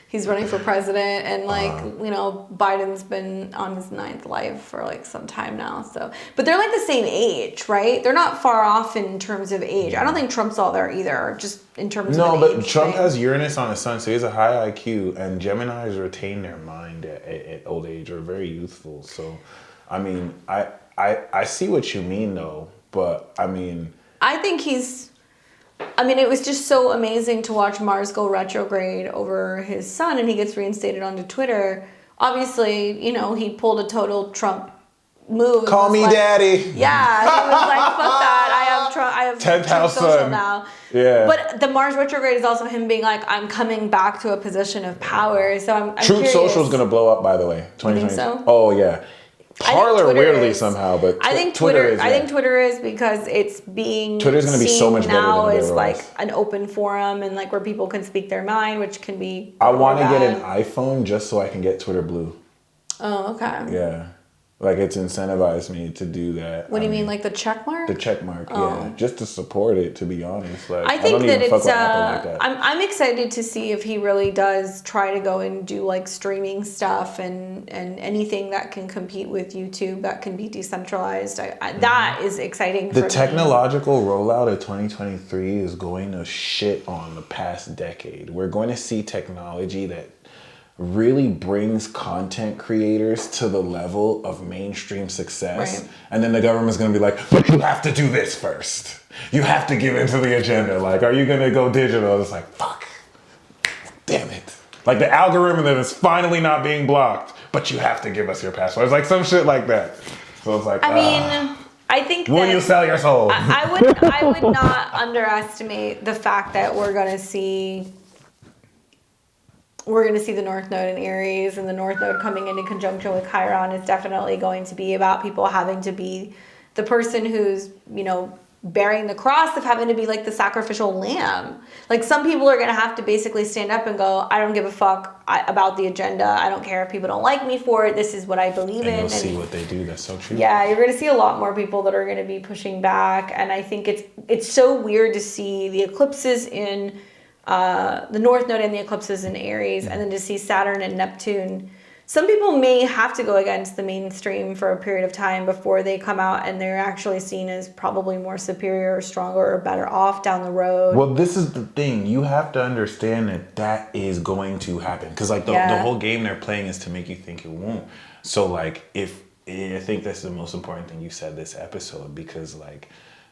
he's running for president, and like you know, Biden's been on his 9th life for like some time now. So, but they're like the same age, right? They're not far off in terms of age. I don't think Trump's all there either, just in terms of No, an but age Trump thing. has Uranus on his sun, so he has a high IQ, and Geminis retain their mind at old age, or very youthful. So, I mean, I see what you mean though, but I mean, I think it was just so amazing to watch Mars go retrograde over his sun, and he gets reinstated onto Twitter. Obviously, you know, he pulled a total Trump move. call me like, daddy. Yeah, he was like, fuck that. I have 10th house social sun. now. Yeah. But the Mars retrograde is also him being like, I'm coming back to a position of power. So I'm Truth curious. Social is gonna blow up, by the way. 2020. You think so? Oh yeah. Parler Twitter weirdly is. somehow, but I think Twitter is. I think Twitter is because it's being Twitter's gonna be so seen much better now than it as ever like was. an open forum and like where people can speak their mind, which can be. I want to good or get an bad. iPhone just so I can get Twitter Blue. Oh, okay. Yeah. Like, it's incentivized me to do that. What do you mean, like the check mark? The check mark, yeah. Just to support it, to be honest. Like, I think don't that even fuck it's. with Apple like that. I'm excited to see if he really does try to go and do like streaming stuff and anything that can compete with YouTube that can be decentralized. That is exciting. The for technological rollout of 2023 is going to shit on the past decade. We're going to see technology that really brings content creators to the level of mainstream success. Right. And then the government's going to be like, but you have to do this first. You have to give into the agenda. Like, are you going to go digital? It's like, fuck. Damn it. Like, the algorithm that is finally not being blocked, but you have to give us your password. It's like some shit like that. So it's like, I mean, I think will you sell your soul? I would not underestimate the fact that we're going to see the North Node in Aries, and the North Node coming into conjunction with Chiron is definitely going to be about people having to be the person who's, bearing the cross of having to be like the sacrificial lamb. Like, some people are going to have to basically stand up and go, I don't give a fuck about the agenda. I don't care if people don't like me for it. This is what I believe in. And you'll see what they do. That's so true. Yeah, you're going to see a lot more people that are going to be pushing back. And I think it's so weird to see the eclipses in the North Node and the eclipses in Aries, and then to see Saturn and Neptune. Some people may have to go against the mainstream for a period of time before they come out and they're actually seen as probably more superior or stronger or better off down the road. Well, this is the thing. You have to understand that is going to happen. Because, like, the whole game they're playing is to make you think it won't. So, like, I think that's the most important thing you said this episode. Because, like,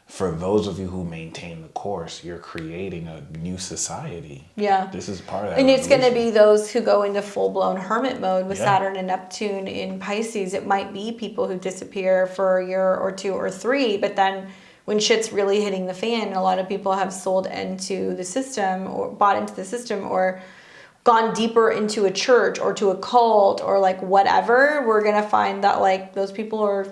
for those of you who maintain the course, you're creating a new society. Yeah. This is part of that. And it's going to be those who go into full-blown hermit mode with Yeah. Saturn and Neptune in Pisces. It might be people who disappear for a year or two or three, but then when shit's really hitting the fan, a lot of people have sold into the system or bought into the system or gone deeper into a church or to a cult or like whatever. We're going to find that like those people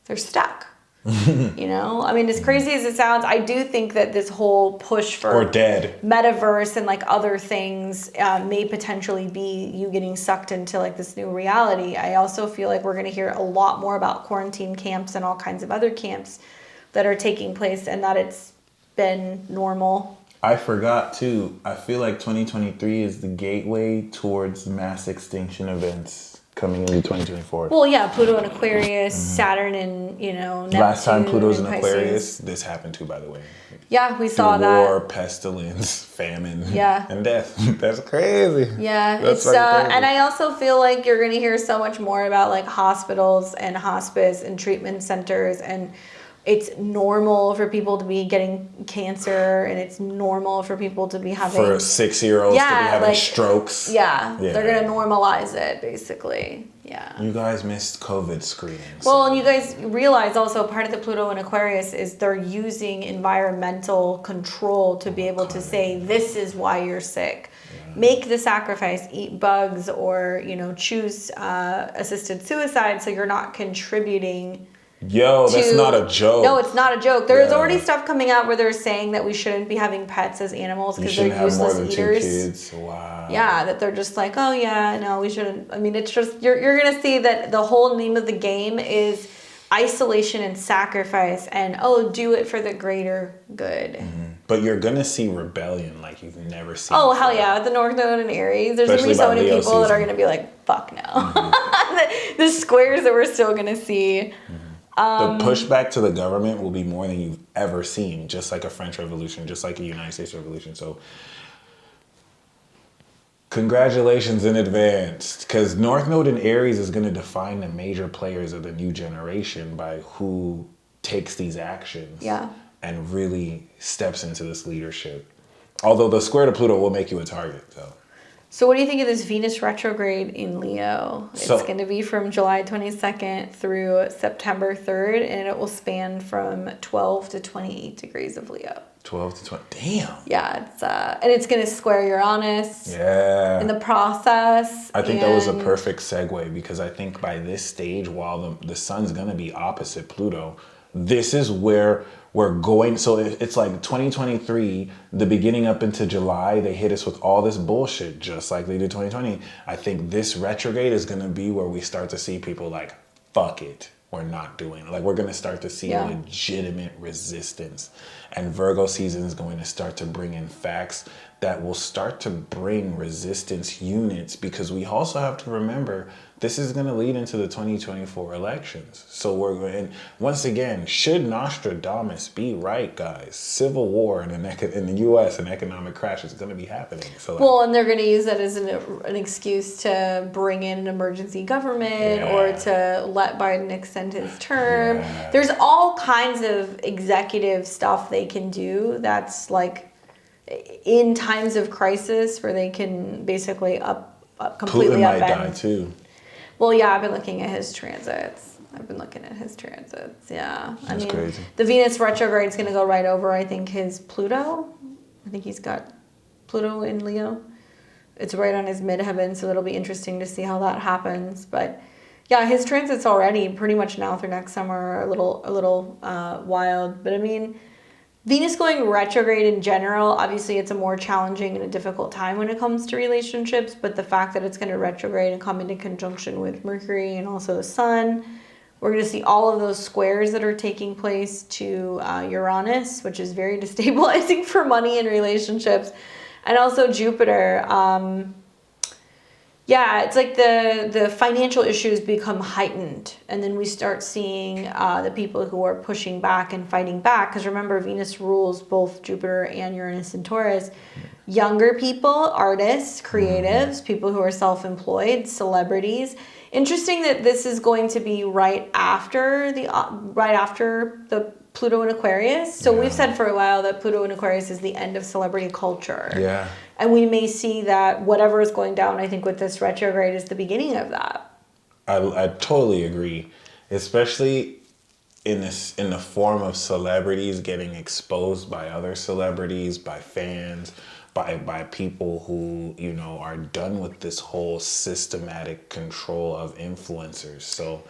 they're stuck. I mean, as crazy as it sounds, I do think that this whole push for or dead metaverse and like other things may potentially be you getting sucked into like this new reality. I also feel like we're going to hear a lot more about quarantine camps and all kinds of other camps that are taking place, and that it's been normal. I forgot too. I feel like 2023 is the gateway towards mass extinction events coming into 2024. Well, yeah, Pluto and Aquarius, Saturn and, Neptune. Last time Pluto's in and Aquarius, this happened too, by the way. Yeah, we saw Through that. war, pestilence, famine, Yeah. and death. That's crazy. Yeah, That's it's crazy. and I also feel like you're going to hear so much more about like hospitals and hospice and treatment centers, and it's normal for people to be getting cancer, and it's normal for people to be having For 6-year-olds to be having strokes. Yeah, they're going to normalize it basically. Yeah. You guys missed COVID screenings. Well, and you guys realize also part of the Pluto and Aquarius is they're using environmental control to be able to say, this is why you're sick. Yeah. Make the sacrifice, eat bugs, or, choose assisted suicide so you're not contributing. Yo, that's not a joke. No, it's not a joke. There's already stuff coming out where they're saying that we shouldn't be having pets as animals because they're useless eaters. 2 kids. Wow. Yeah, that they're just like, oh yeah, no, we shouldn't. I mean, it's just you're gonna see that the whole name of the game is isolation and sacrifice, and do it for the greater good. Mm-hmm. But you're gonna see rebellion like you've never seen. Oh before. hell yeah! With the North Node and Aries, there's Especially gonna be so many Leo people that are season. gonna be like, fuck no. the squares that we're still gonna see. The pushback to the government will be more than you've ever seen, just like a French Revolution, just like a United States Revolution. So, congratulations in advance, because North Node in Aries is going to define the major players of the new generation by who takes these actions and really steps into this leadership. Although the square to Pluto will make you a target, though. So what do you think of this Venus retrograde in Leo? It's going to be from July 22nd through September 3rd, and it will span from 12 to 28 degrees of Leo. 12 to 20. Damn. Yeah, and it's going to square Uranus. Yeah. In the process. I think that was a perfect segue, because I think by this stage, while the sun's going to be opposite Pluto, this is where we're going. So it's like 2023, the beginning up into July, they hit us with all this bullshit, just like they did 2020. I think this retrograde is going to be where we start to see people like, fuck it, we're not doing it. Like, we're going to start to see legitimate resistance. And Virgo season is going to start to bring in facts that will start to bring resistance units, because we also have to remember this is going to lead into the 2024 elections. So we're going, once again, should Nostradamus be right, guys? Civil war in the U.S. and economic crash is going to be happening. So like, well, and they're going to use that as an excuse to bring in an emergency government or to let Biden extend his term. Yeah. There's all kinds of executive stuff they can do that's like in times of crisis where they can basically completely Putin upend. might die too. Well, yeah, I've been looking at his transits. Yeah. That's crazy. The Venus retrograde is going to go right over, I think, his Pluto. I think he's got Pluto in Leo. It's right on his midheaven, so it'll be interesting to see how that happens. But yeah, his transits already pretty much now through next summer are a little wild. But I mean, Venus going retrograde in general, obviously it's a more challenging and a difficult time when it comes to relationships, but the fact that it's going to retrograde and come into conjunction with Mercury and also the Sun, we're going to see all of those squares that are taking place to Uranus, which is very destabilizing for money and relationships, and also Jupiter. Yeah, it's like the financial issues become heightened, and then we start seeing the people who are pushing back and fighting back, because remember, Venus rules both Jupiter and Uranus and Taurus. Younger people, artists, creatives, people who are self-employed, celebrities. Interesting that this is going to be right after the Pluto in Aquarius. So we've said for a while that Pluto in Aquarius is the end of celebrity culture. Yeah. And we may see that whatever is going down, I think, with this retrograde is the beginning of that. I totally agree, especially in the form of celebrities getting exposed by other celebrities, by fans, by people who, you know, are done with this whole systematic control of influencers. So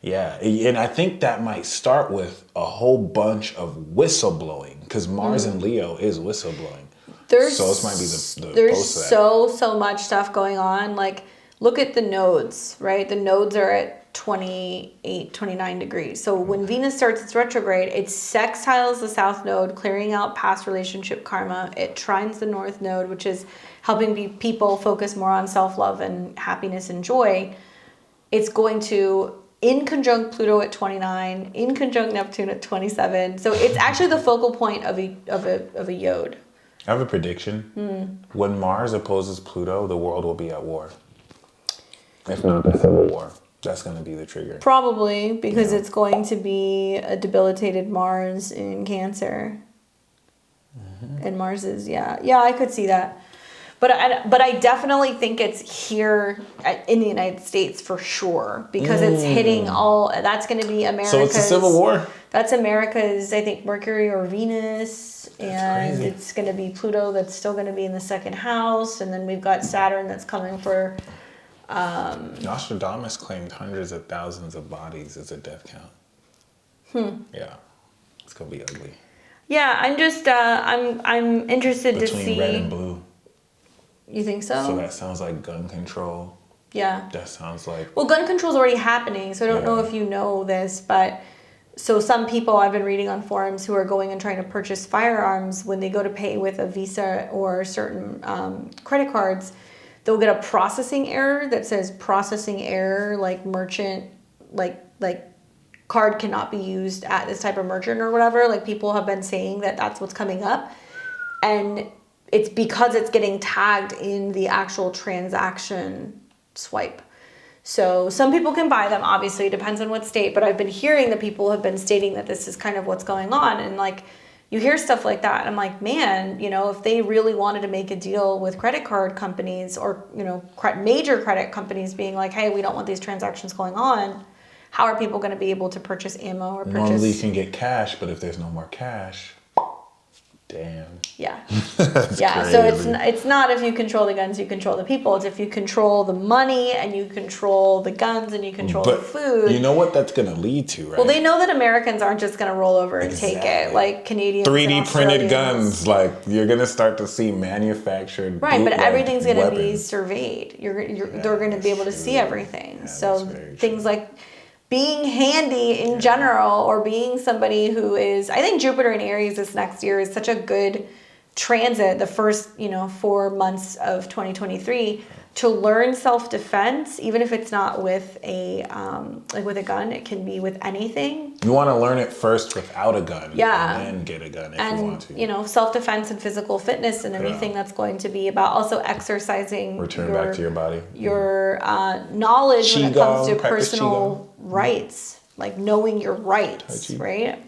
yeah, and I think that might start with a whole bunch of whistleblowing, because Mars in Leo is whistleblowing. So this might be the there's post of that. so much stuff going on. Like, look at the nodes, right? The nodes are at 28, 29 degrees. So when Venus starts its retrograde, it sextiles the south node, clearing out past relationship karma. It trines the north node, which is helping people focus more on self-love and happiness and joy. It's going to, in conjunct Pluto at 29, in conjunct Neptune at 27. So it's actually the focal point of a yod. I have a prediction. When Mars opposes Pluto, the world will be at war. If not a civil war. That's going to be the trigger. Probably, because it's going to be a debilitated Mars in Cancer. And Mars is, yeah, I could see that. But I definitely think it's here in the United States for sure, because it's hitting all, that's going to be America's. So it's a civil war? That's America's, I think, Mercury or Venus. And crazy. it's going to be Pluto that's still going to be in the second house. And then we've got Saturn that's coming for... Nostradamus claimed hundreds of thousands of bodies as a death count. Yeah. It's going to be ugly. Yeah, I'm just, I'm interested to see... Between red and blue. You think so? So that sounds like gun control. Yeah. That sounds like... Well, gun control is already happening, so I don't know if you know this, but... So some people I've been reading on forums who are going and trying to purchase firearms, when they go to pay with a Visa or certain credit cards, they'll get a processing error that says processing error, like merchant, like card cannot be used at this type of merchant or whatever. Like, people have been saying that that's what's coming up. And it's because it's getting tagged in the actual transaction swipe. So some people can buy them, obviously, it depends on what state, but I've been hearing that people have been stating that this is kind of what's going on. And like, you hear stuff like that, and I'm like, man, you know, if they really wanted to make a deal with credit card companies or, you know, major credit companies being like, hey, we don't want these transactions going on, how are people going to be able to purchase ammo or purchase... Normally you can get cash, but if there's no more cash... Damn. Yeah. That's Yeah. crazy. So it's not if you control the guns, you control the people. It's if you control the money and you control the guns and you control the food. You know what that's going to lead to, right? Well, they know that Americans aren't just going to roll over and take it. Like Canadians 3D printed Australians. guns. Like, you're going to start to see manufactured. Right, but everything's going to be weapons. surveyed. They're going to be able to see everything. Yeah, so that's very things true. like being handy in general, or being somebody who is, I think Jupiter in Aries this next year is such a good transit, the first 4 months of 2023, to learn self-defense, even if it's not with a like with a gun. It can be with anything. You want to learn it first without a gun. Yeah. And then get a gun if you want to. And self-defense and physical fitness and anything that's going to be about also exercising. Return back to your body. Your knowledge when it comes to practice personal rights, like knowing your rights, right?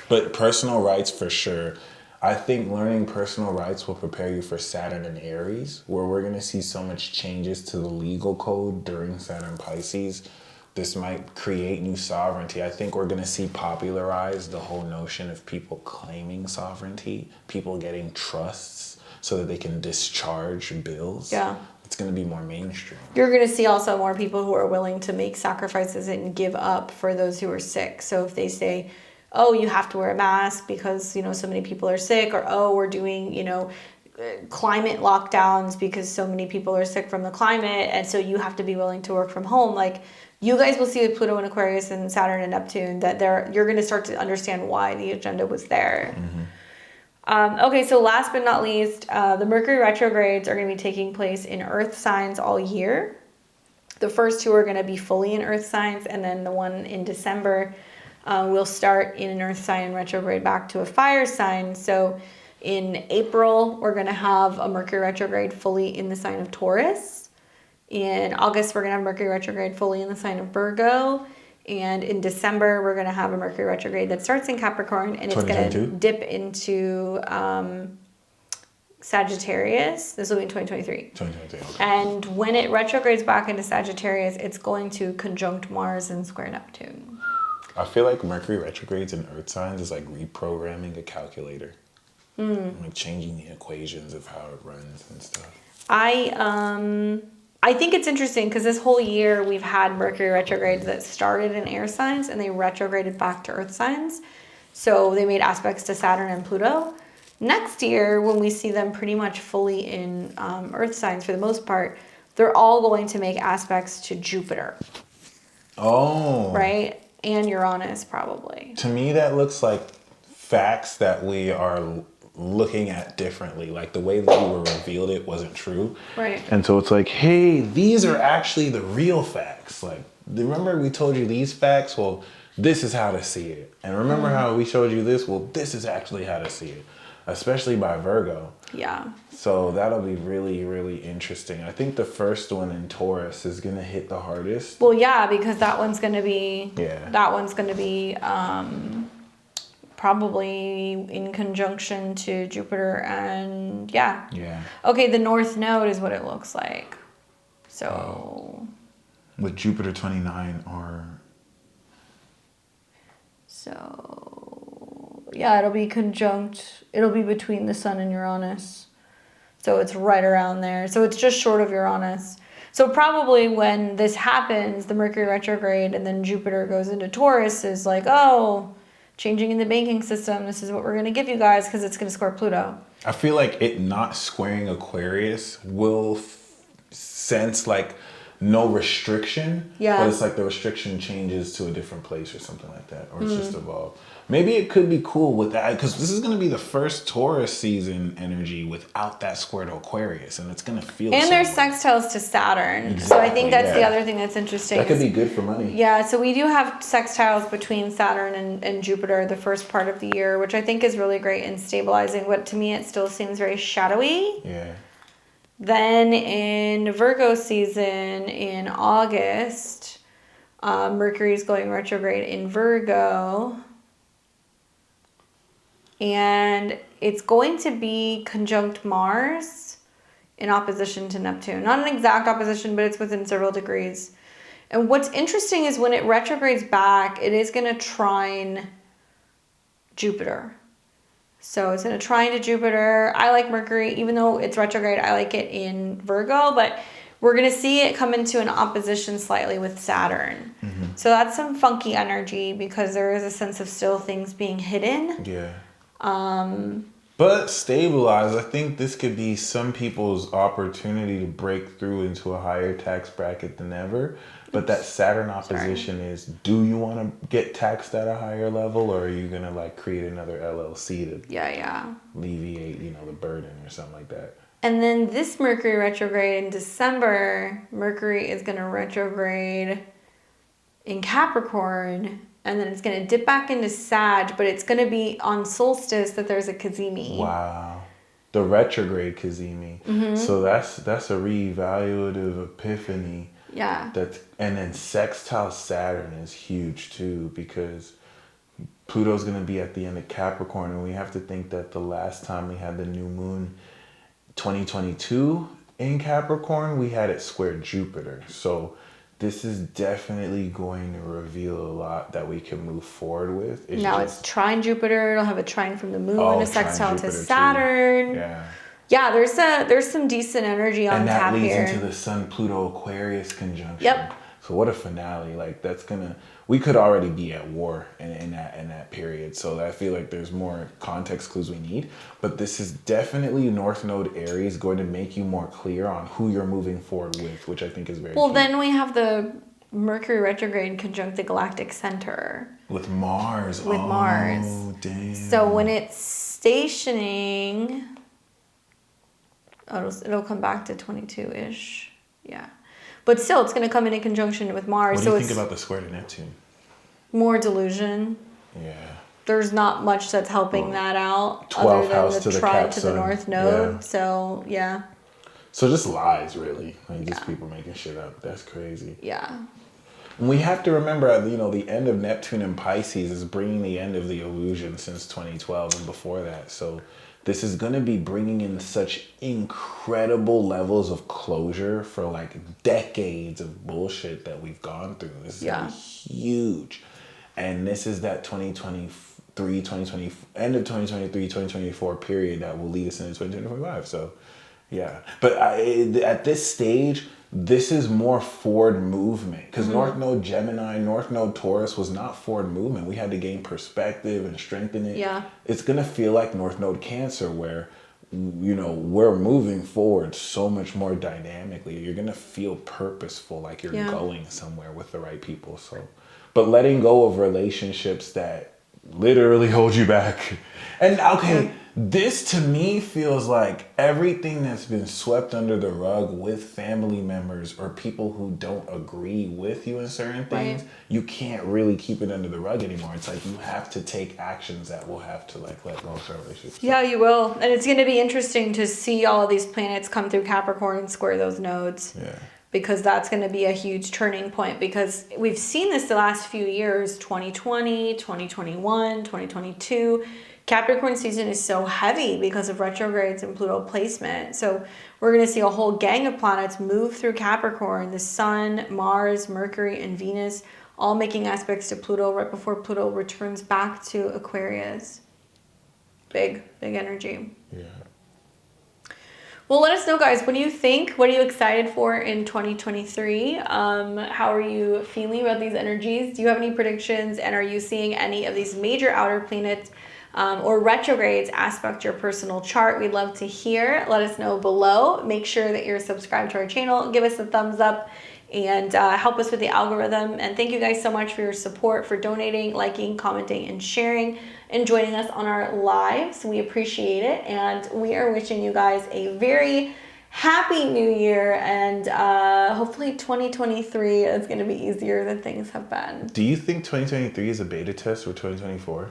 But personal rights for sure. I think learning personal rights will prepare you for Saturn and Aries, where we're going to see so much changes to the legal code during Saturn Pisces. This might create new sovereignty. I think we're going to see popularized the whole notion of people claiming sovereignty, people getting trusts so that they can discharge bills. Yeah. It's going to be more mainstream. You're going to see also more people who are willing to make sacrifices and give up for those who are sick. So if they say, oh, you have to wear a mask because, so many people are sick, or, oh, we're doing, climate lockdowns because so many people are sick from the climate, and so you have to be willing to work from home. Like, you guys will see with Pluto and Aquarius and Saturn and Neptune that you're going to start to understand why the agenda was there. Mm-hmm. Okay, so last but not least, the Mercury retrogrades are going to be taking place in Earth signs all year. The first two are going to be fully in Earth signs, and then the one in December will start in an Earth sign and retrograde back to a fire sign. So in April, we're going to have a Mercury retrograde fully in the sign of Taurus. In August, we're going to have Mercury retrograde fully in the sign of Virgo. And in December, we're going to have a Mercury retrograde that starts in Capricorn, and it's going to dip into Sagittarius. This will be in 2023. 2023, okay. And when it retrogrades back into Sagittarius, it's going to conjunct Mars and square Neptune. I feel like Mercury retrogrades in Earth signs is like reprogramming a calculator. Like changing the equations of how it runs and stuff. I think it's interesting because this whole year we've had Mercury retrogrades that started in air signs and they retrograded back to Earth signs. So they made aspects to Saturn and Pluto. Next year, when we see them pretty much fully in Earth signs for the most part, they're all going to make aspects to Jupiter. Oh. Right? And Uranus, probably. To me, that looks like facts that we are looking at differently. Like the way that we were revealed it wasn't true. Right. And so it's like, hey, these are actually the real facts. Like, remember we told you these facts? Well, this is how to see it. And remember how we showed you this? Well, this is actually how to see it. Especially by Virgo. Yeah. So that'll be really, really interesting. I think the first one in Taurus is going to hit the hardest. Well, yeah, because that one's going to be... Yeah. That one's going to be probably in conjunction to Jupiter and... Yeah. Yeah. Okay, the North Node is what it looks like. So... With Jupiter 29 or... So... Yeah, it'll be conjunct... It'll be between the Sun and Uranus. So it's right around there. So it's just short of Uranus. So probably when this happens, the Mercury retrograde and then Jupiter goes into Taurus is like, oh, changing in the banking system. This is what we're going to give you guys because it's going to square Pluto. I feel like it not squaring Aquarius will sense like no restriction. Yeah. But it's like the restriction changes to a different place or something like that. Or it's just evolved. Maybe it could be cool with that because this is going to be the first Taurus season energy without that square to Aquarius, and it's going to feel. And there's sextiles to Saturn, exactly, so I think that's the other thing that's interesting. That could be good for money. Yeah, so we do have sextiles between Saturn and Jupiter the first part of the year, which I think is really great in stabilizing. But to me, it still seems very shadowy. Yeah. Then in Virgo season in August, Mercury is going retrograde in Virgo. And it's going to be conjunct Mars in opposition to Neptune. Not an exact opposition, but it's within several degrees. And what's interesting is when it retrogrades back, it is going to trine Jupiter. So it's going to trine to Jupiter. I like Mercury, even though it's retrograde, I like it in Virgo, but we're going to see it come into an opposition slightly with Saturn. So that's some funky energy because there is a sense of still things being hidden. Yeah. But stabilize. I think this could be some people's opportunity to break through into a higher tax bracket than ever. But that Saturn opposition is, do you want to get taxed at a higher level, or are you going to like create another LLC to alleviate, you know, the burden or something like that? And then this Mercury retrograde in December, Mercury is going to retrograde in Capricorn, and then it's going to dip back into Sag, but it's going to be on solstice that there's a Cazimi. Wow. The retrograde Cazimi. So that's a reevaluative epiphany. Yeah. And then sextile Saturn is huge too, because Pluto's going to be at the end of Capricorn, and we have to think that the last time we had the new moon 2022 in Capricorn, we had it square Jupiter. So this is definitely going to reveal a lot that we can move forward with. It's trine Jupiter. It'll have a trine from the moon, a sextile to Jupiter Saturn. too. Yeah. Yeah, there's some decent energy on tap here. And that leads into the Sun Pluto Aquarius conjunction. Yep. So what a finale! Like we could already be at war in that period. So I feel like there's more context clues we need. But this is definitely North Node Aries going to make you more clear on who you're moving forward with, which I think is very key. Then we have the Mercury retrograde conjunct the galactic center. With Mars. Mars. Oh, damn. So when it's stationing, it'll come back to 22-ish. Yeah. But still, it's going to come in conjunction with Mars. What do you think about the square to Neptune? More delusion. Yeah. There's not much that's helping that out 12th other than house the to the trine Cap to the Sun. North Node. Yeah. So, yeah. So just lies, really. Like just people making shit up. That's crazy. Yeah. And we have to remember, the end of Neptune and Pisces is bringing the end of the illusion since 2012 and before that. So this is going to be bringing in such incredible levels of closure for like decades of bullshit that we've gone through. This is going to be huge. And this is that 2020, end of 2023, 2024 period that will lead us into 2025. So, yeah. But at this stage, this is more forward movement, because North Node Gemini, North Node Taurus was not forward movement. We had to gain perspective and strengthen it. Yeah. It's going to feel like North Node Cancer, where, we're moving forward so much more dynamically. You're going to feel purposeful, like you're going somewhere with the right people. So, but letting go of relationships that literally hold you back. And okay, this to me feels like everything that's been swept under the rug with family members or people who don't agree with you in certain things, you can't really keep it under the rug anymore. It's like you have to take actions that will have to like let go of certain relationships. Yeah, you will. And it's going to be interesting to see all of these planets come through Capricorn and square those nodes. Yeah. Because that's going to be a huge turning point, because we've seen this the last few years, 2020, 2021, 2022. Capricorn season is so heavy because of retrogrades and Pluto placement. So we're going to see a whole gang of planets move through Capricorn. The Sun, Mars, Mercury, and Venus all making aspects to Pluto right before Pluto returns back to Aquarius. Big energy. Yeah. Well, let us know, guys. What do you think? What are you excited for in 2023? How are you feeling about these energies? Do you have any predictions? And are you seeing any of these major outer planets or retrogrades aspect your personal chart? We'd love to hear. Let us know below. Make sure that you're subscribed to our channel. Give us a thumbs up and help us with the algorithm. And thank you guys so much for your support, for donating, liking, commenting, and sharing, and joining us on our lives. We appreciate it. And we are wishing you guys a very happy new year. And hopefully 2023 is going to be easier than things have been. Do you think 2023 is a beta test for 2024?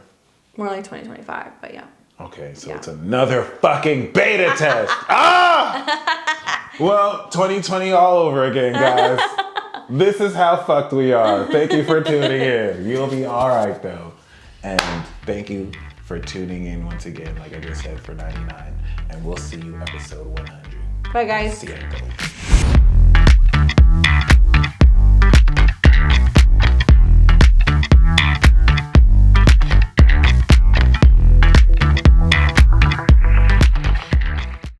More like 2025, but yeah. Okay, so it's another fucking beta test. Well, 2020 all over again, guys. This is how fucked we are. Thank you for tuning in. You'll be all right, though. And thank you for tuning in once again, like I just said, for 99. And we'll see you episode 100. Bye, guys. See ya, guys.